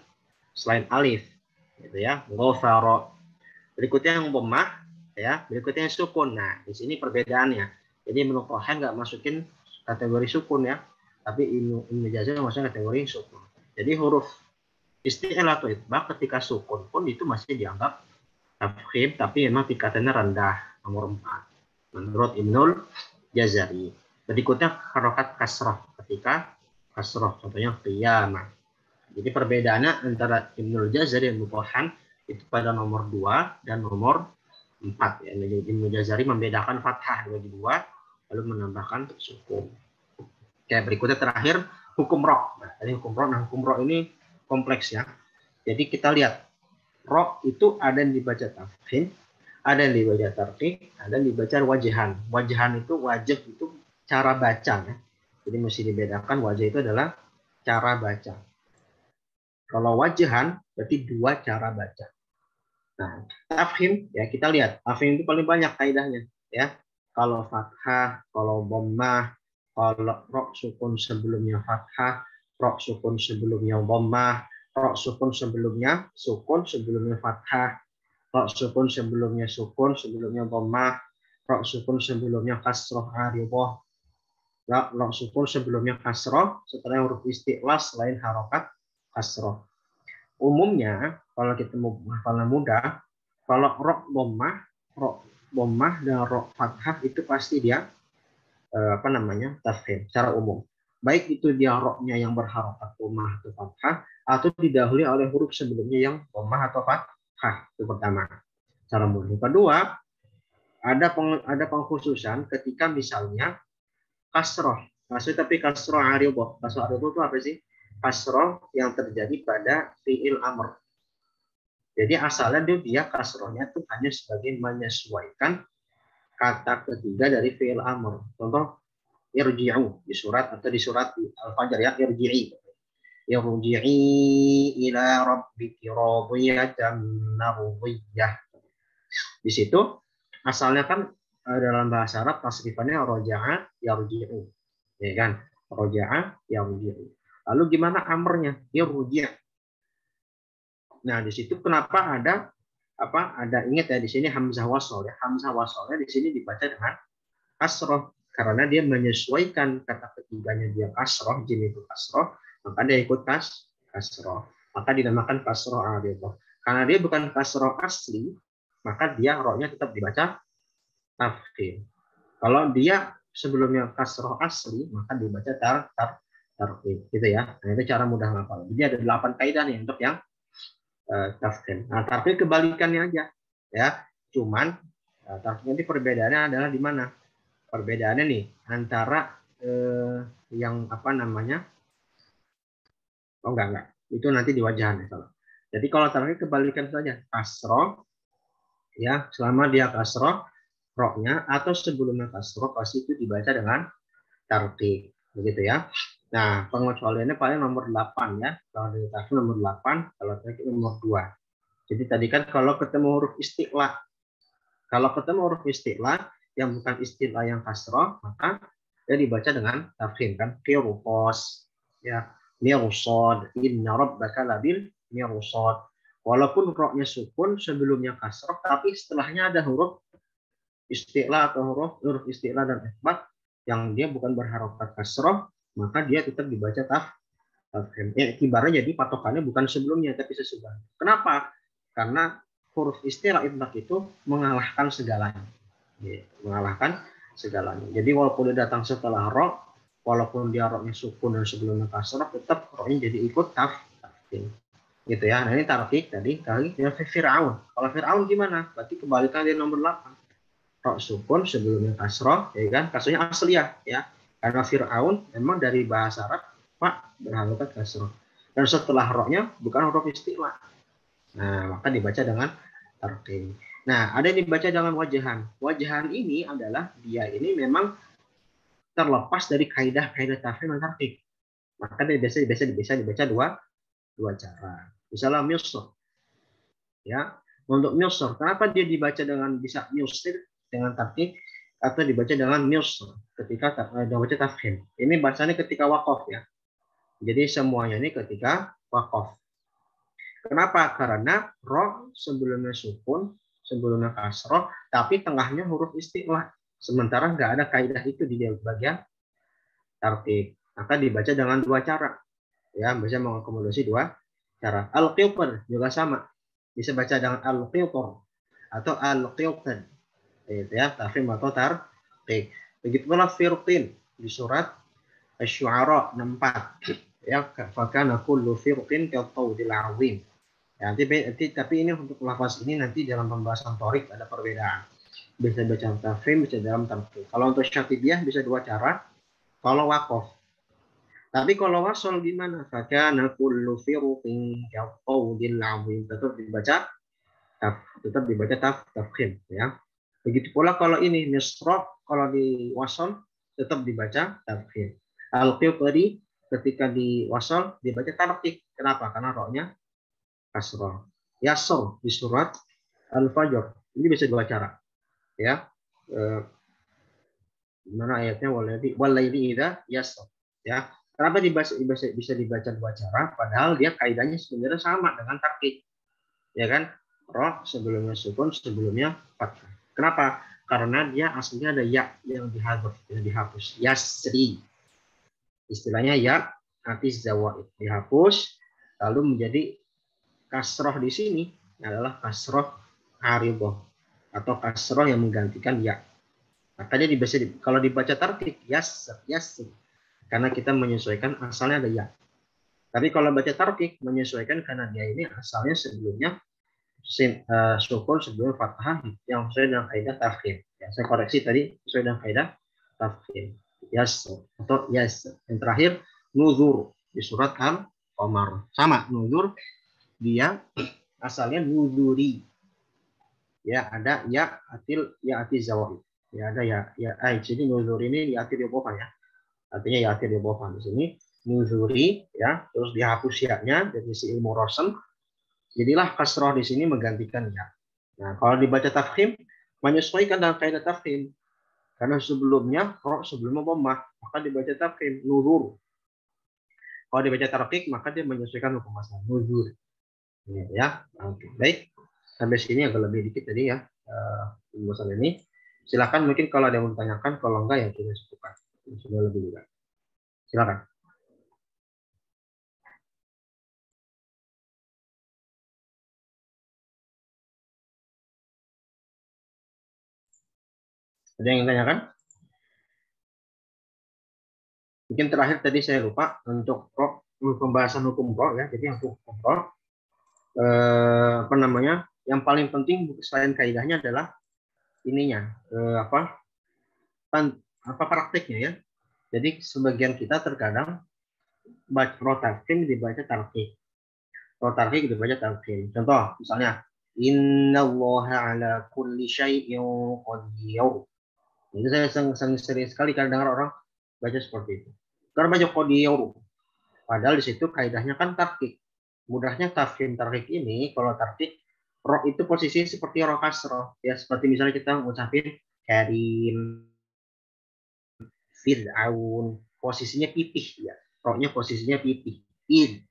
selain alif. Gitu ya. Ghafara. Berikutnya yang dhammah, ya. Berikutnya yang sukun. Nah, di sini perbedaannya. Jadi Ibnu Tohan nggak masukin kategori sukun, ya. Tapi Ibnu Jazari masuknya kategori sukun. Jadi huruf isti'la atau itbaq ketika sukun pun itu masih dianggap tafkhim, tapi memang tingkatannya rendah, nomor 4 menurut Ibnul Jazari. Berikutnya harokat kasrah ketika kasrah, contohnya qiyamah. Jadi perbedaannya antara Ibnul Jazari dan Ibnu Tohan itu pada nomor 2 dan nomor 4. Ya. Ibnu Jazari membedakan fathah bagi 2 lalu menambahkan sukun. Oke, berikutnya terakhir hukum ro. Nah, tadi hukum ro. Nah, hukum ro ini kompleks, ya. Jadi kita lihat ro itu ada yang dibaca tafkhim, ada yang dibaca tarqiq, ada yang dibaca wajahan. Wajahan itu wajah itu cara baca, ya. Jadi mesti dibedakan, wajah itu adalah cara baca. Kalau wajahan berarti 2 cara baca. Nah, tafkhim ya kita lihat, tafkhim itu paling banyak kaidahnya, ya. Kalau fathah, kalau dhammah, kalau ro sukun sebelumnya fathah, ro sukun sebelumnya dhammah, ro sukun sebelumnya fathah, ro sukun sebelumnya dhammah, ro sukun sebelumnya kasroh aridhah, ro sukun sebelumnya kasroh setelah huruf isti'la selain harokat kasroh. Umumnya kalau kita mau hafalnya mudah, kalau ro dhammah dan ro fathah itu pasti dia tafkhim secara umum. Baik itu dia ro-nya yang berharokat dhammah atau fathah atau didahului oleh huruf sebelumnya yang dhammah atau fathah. Itu pertama. Cara umum. Yang kedua, ada pengkhususan ketika misalnya kasroh. Tapi kasroh aridhah. Kasroh aridhah itu apa sih? Kasroh yang terjadi pada fi'il amr. Jadi asalnya dia kasrohnya itu hanya sebagai menyesuaikan kata ketiga dari fi'il amr. Contoh irji'u di surat Al-Fajr, ya, irji'i. Irji'i ila rabbiki radiyatan mardiyah. Di situ asalnya kan dalam bahasa Arab tasrifannya roja'a yarji'u. Ya kan? Roja'a yarji'u. Lalu gimana amrnya? Irji'. Nah, di situ kenapa ada ingat ya di sini hamzah wasol, ya. Hamzah wasolnya di sini dibaca dengan kasroh karena dia menyesuaikan kata ketiganya, dia kasroh, jim itu kasroh, maka dia ikut kasroh. Maka dinamakan kasroh aridhah. Karena dia bukan kasroh asli, maka dia ro-nya tetap dibaca tafkhim. Kalau dia sebelumnya kasroh asli, maka dibaca tarqiq, gitu ya. Nah, itu cara mudah hafal. Jadi ada 8 kaidah nih untuk yang tafkhim. Nah, tarqiq kebalikannya aja, ya. Cuman tarqiq nanti perbedaannya adalah di mana? Perbedaannya nih antara yang Oh enggak. Itu nanti di wajahan, ya. Jadi kalau tarqiq kebalikan saja, kasroh, ya, selama dia kasroh ro-nya atau sebelumnya kasroh pasti itu dibaca dengan tarqiq, begitu ya. Nah, pengecualiannya paling nomor 8, ya. Kalau dari tarqiq nomor 8, kalau tarqiq nomor 2. Jadi tadi kan kalau ketemu huruf isti'la. Kalau ketemu huruf isti'la yang bukan istilah yang kasroh, maka dia dibaca dengan tafkhim kan. Qirqas, ya, mirsad, inna rabbaka labil mirsad. Walaupun roknya sukun sebelumnya kasroh, tapi setelahnya ada huruf istilah atau huruf istilah dan ikhbat yang dia bukan berharokat kasroh, maka dia tetap dibaca tafkhim. Ya, kibarnya jadi patokannya bukan sebelumnya tapi sesudahnya. Kenapa? Karena huruf istilah itlaq itu mengalahkan segalanya. Ya, mengalahkan segalanya. Jadi walaupun dia datang setelah ro, walaupun dia roknya sukun dan sebelumnya kasroh, tetap roknya jadi ikut tafkhim. Gitu ya. Nah ini tarkik tadi yang Fir'aun. Kalau Fir'aun gimana? Berarti kebalikan dari nomor 8. Rok sukun sebelumnya kasroh, ya kan? Kasrohnya asliyah ya. Karena Fir'aun memang dari bahasa Arab Pak berharokat kasroh. Dan setelah roknya bukan huruf istilah. Nah, maka dibaca dengan tarkik. Nah, ada yang dibaca dengan wajahan. Wajahan ini adalah dia ini memang terlepas dari kaidah-kaidah tafkhim dan tarkik. Maka dia bisa dibaca dua cara. Misalnya Misr. Ya, untuk Misr, kenapa dia dibaca dengan bisa Misr dengan tarkik atau dibaca dengan Misr ketika dibaca tafkhim? Ini bahasanya ketika waqaf ya. Jadi semuanya ini ketika waqaf. Kenapa? Karena ro sebelumnya sukun, sebelumnya kasroh, tapi tengahnya huruf istilah. Sementara nggak ada kaidah itu di bagian tarkik. Maka dibaca dengan dua cara. Ya, bisa mengakomodasi dua cara. Al-qilqan juga sama. Bisa baca dengan al-qilqan atau al-qilqan. Itu ya, tafkhim atau tarkik. Begitu pula firqin di surat Asy-Syu'ara 64. Ya, fakana kullu firqin kattawdil 'azim. Ya, tapi ini untuk lafaz ini nanti dalam pembahasan torik ada perbedaan. Bisa baca tafkhim, bisa dalam tarkik. Kalau untuk syatibiyah bisa dua cara. Kalau waqaf. Tapi kalau wasol gimana? Fakana kullu firqin kattawdil 'azim. Tetap dibaca tafkhim ya. Begitu pula kalau ini misra, kalau di wasol tetap dibaca tafkhim. Al-qiyud tadi ketika di wasol dibaca tarkik. Kenapa? Karena roknya kasroh. Yasr di surat Al-Fajr. Ini bisa dua cara. Ya. Mana ayatnya walaili idza yasr. Ya. Kenapa bisa dibaca dua cara? Padahal dia kaidahnya sebenarnya sama dengan tarkik. Ya kan? Roh sebelumnya sukun, sebelumnya fathah. Kenapa? Karena dia aslinya ada ya yang dihapus. Yasri. Istilahnya ya nanti zawaid dihapus lalu menjadi kasroh di sini adalah kasroh aridoh atau kasroh yang menggantikan ya. Makanya kalau dibaca tarkik yasr karena kita menyesuaikan asalnya ada ya. Tapi kalau baca tarkik menyesuaikan karena dia ini asalnya sebelumnya sukun sebelum fathah yang sesuai dengan kaidah tafkhim. Ya, saya koreksi tadi sesuai dengan kaidah tafkhim. Yasr atau yasr. Yang terakhir nuzur di surat Al-Qamar. Sama nuzur dia asalnya nuzuri. Ya ada ya atil zawaid. Ya ada ya jadi nuzur ini ya atil yobofan ya. Artinya ya atil yobofan di sini nuzuri ya terus dihapus ya-nya dari si ilmu rosen. Jadilah kasroh di sini menggantikan ya. Nah kalau dibaca tafkhim menyesuaikan dengan kaidah tafkhim. Karena sebelumnya dhammah, maka dibaca tafkhim nuzur. Kalau dibaca tarkik maka dia menyesuaikan hukum asal nuzur. Ya, oke. Baik. Sampai sini agak lebih dikit tadi ya pembahasan ini. Silakan mungkin kalau ada yang mau ditanyakan, kalau enggak ya kita cukupkan. Sudah lebih juga. Silakan. Ada yang ditanyakan? Mungkin terakhir tadi saya lupa untuk pembahasan hukum ro ya. Jadi untuk hukum ro apa namanya? Yang paling penting selain kaidahnya adalah ininya prakteknya ya. Jadi sebagian kita terkadang baca ro tafkhim dibaca tarkik. Ro tarkik dibaca tafkhim. Contoh misalnya innallaha ala kulli syai'in qadir. Itu saya sering sekali kadang dengar orang baca seperti itu. Karena baca qadir. Padahal di situ kaidahnya kan tarkik. Mudahnya tafkhim tarkik ini kalau tarkik ro itu posisi seperti ro kasroh ya seperti misalnya kita ngucapin Karim, Fir'aun, posisinya pipih ya. Roknya posisinya pipih. Id,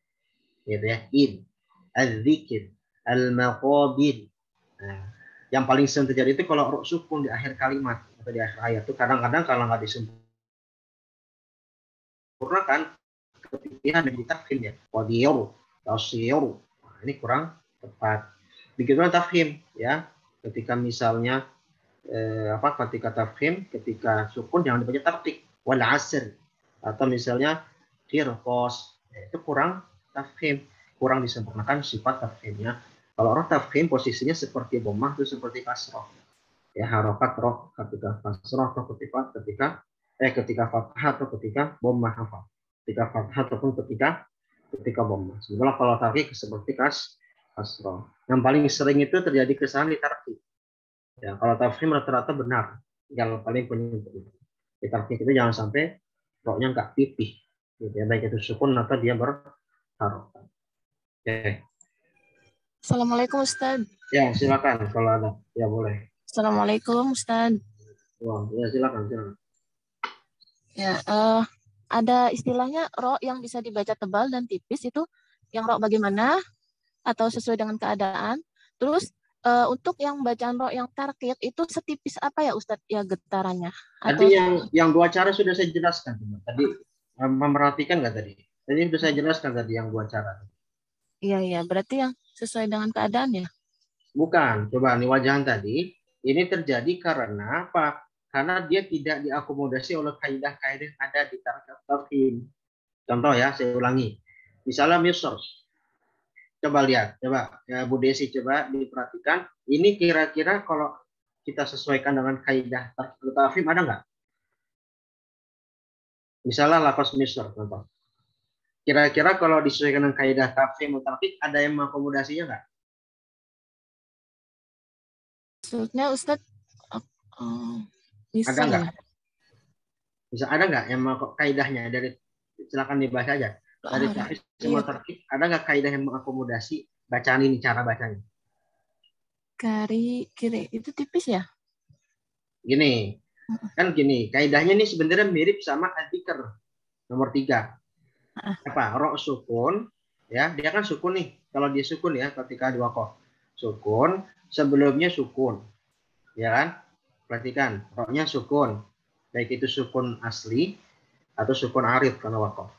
gitu ya. Id, al-zikir, al-maqabir. Nah, yang paling sering terjadi itu kalau rok sukun di akhir kalimat atau di akhir ayat itu kadang-kadang kalau nggak disempurnakan kepipihan dan ditafhim ya. Qadiru, tasiru. Nah, ini kurang tepat. Begitulah tafhim ya. Ketika misalnya ketika tafhim, ketika sukun jangan dibaca tartik wal asr, atau misalnya qirqas, itu kurang tafhim, kurang disempurnakan sifat tafhimnya. Kalau orang tafhim posisinya seperti dhammah itu seperti kasrah ya, harokat roh ketika kasrah atau ketika fathah atau ketika dhammah, ketika fathah ataupun ketika dhammah. Sebenarnya kalau tarkik seperti kasrah. Yang paling sering itu terjadi kesalahan di tarkik. Ya, kalau tafhim rata-rata benar. Yang paling penyebab itu. Di tarkik itu jangan sampai roknya nggak pipih. Gitu ya, baik itu sukun atau dia berharokat. Oke. Assalamualaikum Ustaz. Ya, silakan kalau ada. Ya, boleh. Assalamualaikum Ustaz. Wah, ya silakan. Ya, ada istilahnya ro yang bisa dibaca tebal dan tipis itu yang ro bagaimana atau sesuai dengan keadaan. Terus untuk yang bacaan ro yang tarkit itu setipis apa ya Ustadz ya getarannya? Tadi Atau yang dua cara sudah saya jelaskan. Tadi memperhatikan nggak tadi? Tadi sudah saya jelaskan tadi yang dua cara. iya berarti yang sesuai dengan keadaan ya? Bukan, coba nih wajahan tadi. Ini terjadi karena apa? Karena dia tidak diakomodasi oleh kaidah-kaidah yang ada di tarkib. Contoh ya, saya ulangi. Misalnya Misr. Coba lihat, coba ya, Bu Desi coba diperhatikan. Ini kira-kira kalau kita sesuaikan dengan kaidah tarkib ada nggak? Misalnya lafaz Misr, contoh. Kira-kira kalau disesuaikan dengan kaidah tafhim atau tarkib ada yang mengakomodasinya nggak? Maksudnya Ustadz Ada Misr nggak? ya? Bisa ada nggak yang kaidahnya dari, silakan dibahas aja. Dari tafhim Iya, sama tarkib ada nggak kaidah yang mengakomodasi bacaan ini, cara bacanya? kiri itu tipis ya? Gini, kan gini, kaidahnya ini sebenarnya mirip sama al-dzikr nomor 3. Apa? Ro sukun, ya, dia kan sukun nih. Kalau dia sukun ya, ketika dua kof sukun, sebelumnya sukun, ya kan? Perhatikan, roknya sukun, baik itu sukun asli atau sukun arif karena wakof.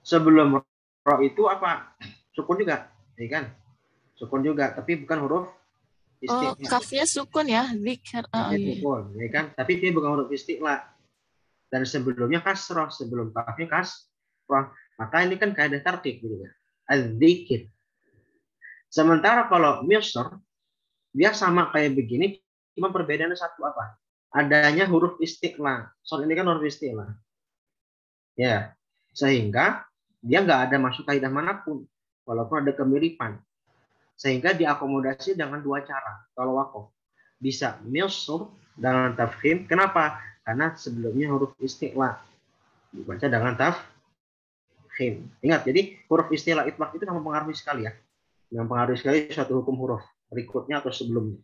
Sebelum ro itu apa? Sukun juga, ya kan? Sukun juga, tapi bukan huruf Oh, istiqla. kafnya sukun ya, zikir. Oh, Kafnya iya. sukun, ya kan? Tapi dia bukan huruf istiqla. Dan sebelumnya kasroh, sebelum kafnya kasroh. Maka ini kan kaidah tarkib gitu ya. Az-zikir. Sementara kalau Misr, dia sama kayak begini, cuma perbedaannya satu apa? Adanya huruf istiqla. Soal ini kan huruf istiqla. Ya, sehingga dia nggak ada masuk kaidah manapun, walaupun ada kemiripan. Sehingga diakomodasi dengan dua cara. Kalau wakof bisa Misr dengan tafhim. Kenapa? Karena sebelumnya huruf istiqla dibaca dengan tafhim. Ingat, jadi huruf istilah itlaq itu sangat mempengaruhi sekali ya. Mempengaruhi sekali suatu hukum huruf berikutnya atau sebelumnya.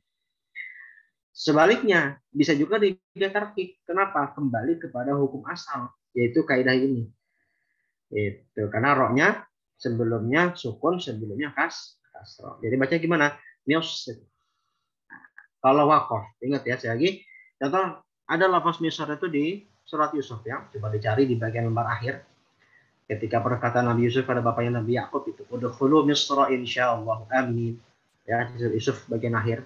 Sebaliknya, bisa juga ditarkik. Kenapa? Kembali kepada hukum asal, yaitu kaidah ini. Itu karena roknya sebelumnya sukun, sebelumnya kasroh. Jadi baca gimana? Mios. Kalau wakof, ingat ya, saya lagi. Contoh, ada lafaz misar itu di surat Yusuf ya. Coba dicari di bagian lembar akhir. Ketika perkataan Nabi Yusuf pada bapaknya Nabi Yakub itu, udkhulu misra insyaallah amin. Ya, Yusuf bagian akhir.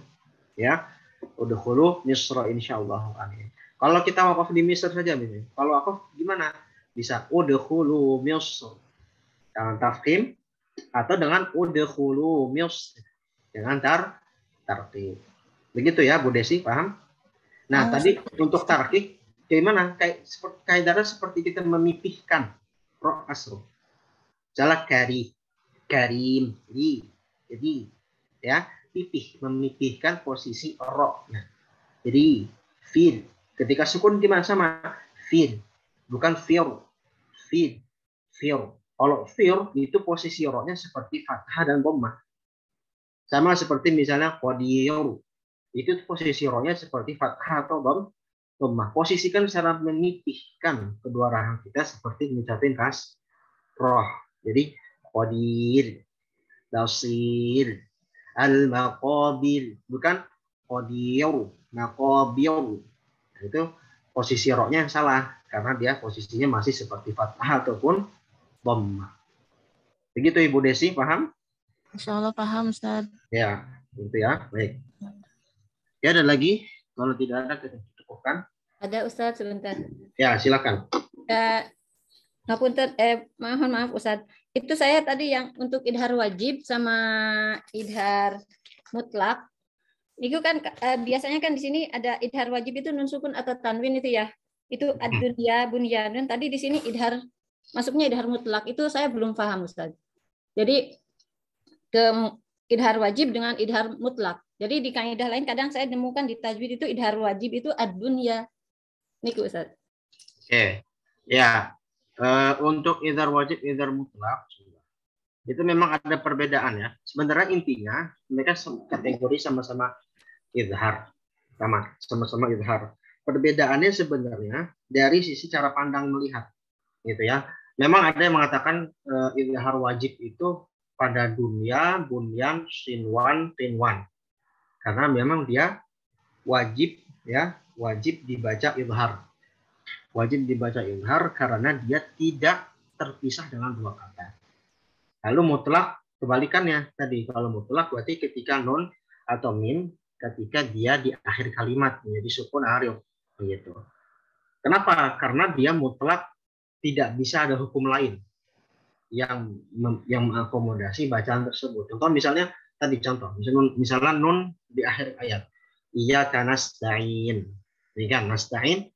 Ya, udkhulu misra insyaallah amin. Kalau kita wakaf di Misr saja ini. Kalau wakaf gimana? Bisa udkhulu misr dengan tafkhim atau dengan udkhulu misr dengan tartib. Begitu ya Bu Desi, paham? Nah, Oh, tadi untuk tarkik gimana? Kaidahnya seperti kita memipihkan roh asro. Salah karim, jadi ya pipih, memipihkan posisi roh. Nah, jadi fil. Ketika sukun gimana sama fil, bukan fir, fil. Kalau fir itu posisi rohnya seperti fathah dan dhammah. Sama seperti misalnya qadir. Itu posisi rohnya seperti fathah atau dhammah. Posisikan secara menipihkan kedua rahang kita seperti mengucapkan kasroh. Jadi qadir, basir, al-maqabir, bukan qadir, maqabir. Itu posisi roknya yang salah karena dia posisinya masih seperti fathah ataupun dhammah. Begitu Ibu Desi, paham? Insya Allah paham, Ustaz. Ya, gitu ya. Baik. Ya, ada lagi? Kalau tidak ada, kita cukupkan. Ada Ustaz sebentar. Ya, silakan. Maaf Ustaz. Itu saya tadi yang untuk idhar wajib sama idhar mutlak. Itu kan biasanya kan di sini ada idhar wajib itu nun sukun atau tanwin itu ya. Itu ad-dunya, bunyanun. Tadi di sini idhar masuknya idhar mutlak. Itu saya belum paham Ustaz. Jadi ke idhar wajib dengan idhar mutlak. Jadi di kaidah lain kadang saya temukan di tajwid itu idhar wajib itu ad-dunya. Niku Ustaz. Oke. Ya. Untuk idhar wajib, idhar mutlak itu memang ada perbedaan ya. Sebenarnya intinya mereka kategori sama-sama idhar, sama-sama idhar. Perbedaannya sebenarnya dari sisi cara pandang melihat, gitu ya. Memang ada yang mengatakan idhar wajib itu pada dunia, bunyan, sinwan, tinwan. Karena memang dia wajib ya, wajib dibaca idhar. Wajib dibaca idhar karena dia tidak terpisah dengan dua kata. Lalu mutlak kebalikannya tadi. Kalau mutlak berarti ketika nun atau mim ketika dia di akhir kalimat menjadi sukun arif begitu. Kenapa? Karena dia mutlak tidak bisa ada hukum lain yang mengakomodasi bacaan tersebut. Contoh misalnya tadi misalnya nun di akhir ayat. Iyyaka nasta'in. Ini kan nasta'in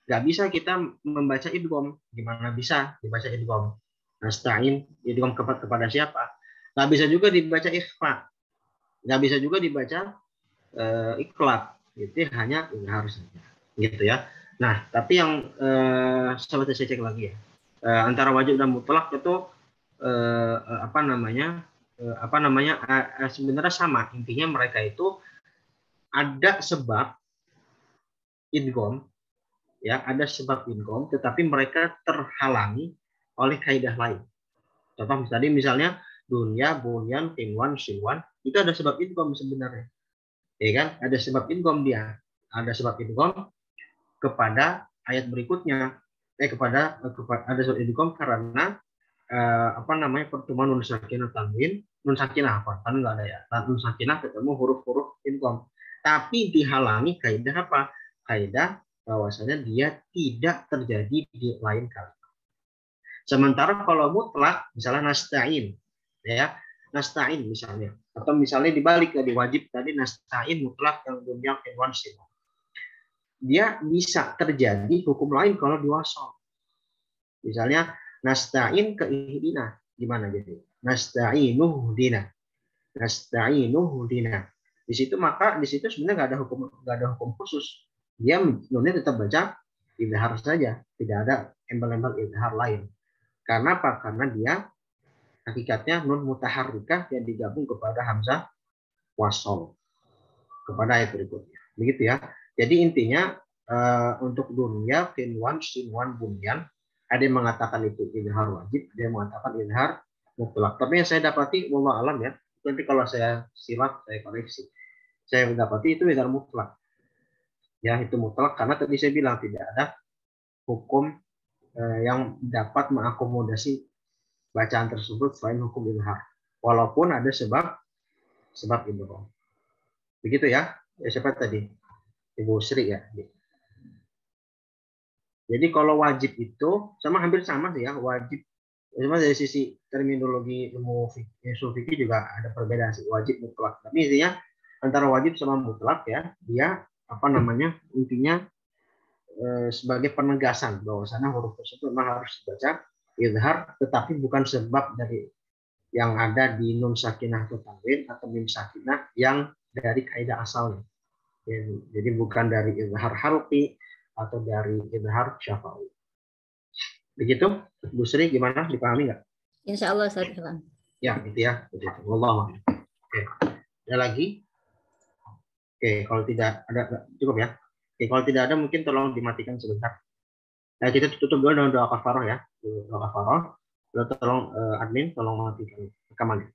nggak bisa kita membaca idgham. Gimana bisa dibaca idgham? Nasta'in idgham kepada siapa? Nggak bisa juga dibaca ikhfa. Nggak bisa juga dibaca iqlab. Itu hanya idhar saja. Gitu ya. Nah, tapi yang seperti saya cek lagi ya. Antara wajib dan mutlak itu sebenarnya sama. Intinya mereka itu ada sebab idgham. Ya, ada sebab idgham, tetapi mereka terhalangi oleh kaidah lain. Contoh tadi misalnya dunya, bunyan, tinwan, sinwan, itu ada sebab idgham sebenarnya. Ya kan? Ada sebab idgham dia. Ada sebab idgham kepada ayat berikutnya. Kepada ada sebab idgham karena pertemuan nun sakinah tanwin, nun sakinah apa? Kan enggak ada ya. Nun sakinah ketemu huruf-huruf idgham. Tapi dihalangi kaidah apa? Kaidah bahwasanya dia tidak terjadi di lain kali. Sementara kalau mutlak, misalnya nasta'in, ya nasta'in misalnya, atau misalnya dibalik dari wajib tadi nasta'in mutlak yang dunia tinwan sinwan, dia bisa terjadi hukum lain kalau diwasal. Misalnya nasta'in ke ihdina, gimana jadi? Nasta'inuh dina, nasta'inuh dina. Di situ sebenarnya nggak ada hukum khusus. Dia nunnya tetap baca idhar saja, tidak ada embel-embel idhar lain. Karena apa? Karena dia hakikatnya nun mutaharrikah yang digabung kepada hamzah wasol kepada ayat berikutnya. Begitu ya. Jadi intinya untuk dunia, tinwan, sinwan, bunyan, ada yang mengatakan itu idhar wajib, ada yang mengatakan idhar mutlak. Tapi yang saya dapati, wallah alam ya, nanti kalau saya silap, saya koreksi. Saya mendapati itu idhar mutlak. Ya, itu mutlak karena tadi saya bilang tidak ada hukum yang dapat mengakomodasi bacaan tersebut selain hukum idhar. Walaupun ada sebab idgham. Begitu ya. Siapa tadi? Ibu Sri ya. Jadi kalau wajib itu hampir sama sih ya, wajib. Cuma dari sisi terminologi ilmu fikih juga ada perbedaan sih, wajib mutlak. Tapi intinya antara wajib sama mutlak ya, dia intinya sebagai penegasan bahwasanya huruf tersebut memang harus dibaca idhar, tetapi bukan sebab dari yang ada di nun sakinah atau tanwin atau mim sakinah yang dari kaidah asalnya. Jadi bukan dari idhar halqi atau dari idhar syafawi. Begitu, Bu Sri, gimana? Dipahami nggak? Insya Allah Ustaz. Ya, gitu ya. Begitu. Wallahu a'lam. Oke. Ada lagi? Oke, kalau tidak ada cukup ya. Oke, kalau tidak ada mungkin tolong dimatikan sebentar. Nah, kita tutup dulu dengan doa kafaroh ya. Doa kafaroh. Lalu tolong admin tolong matikan rekamannya.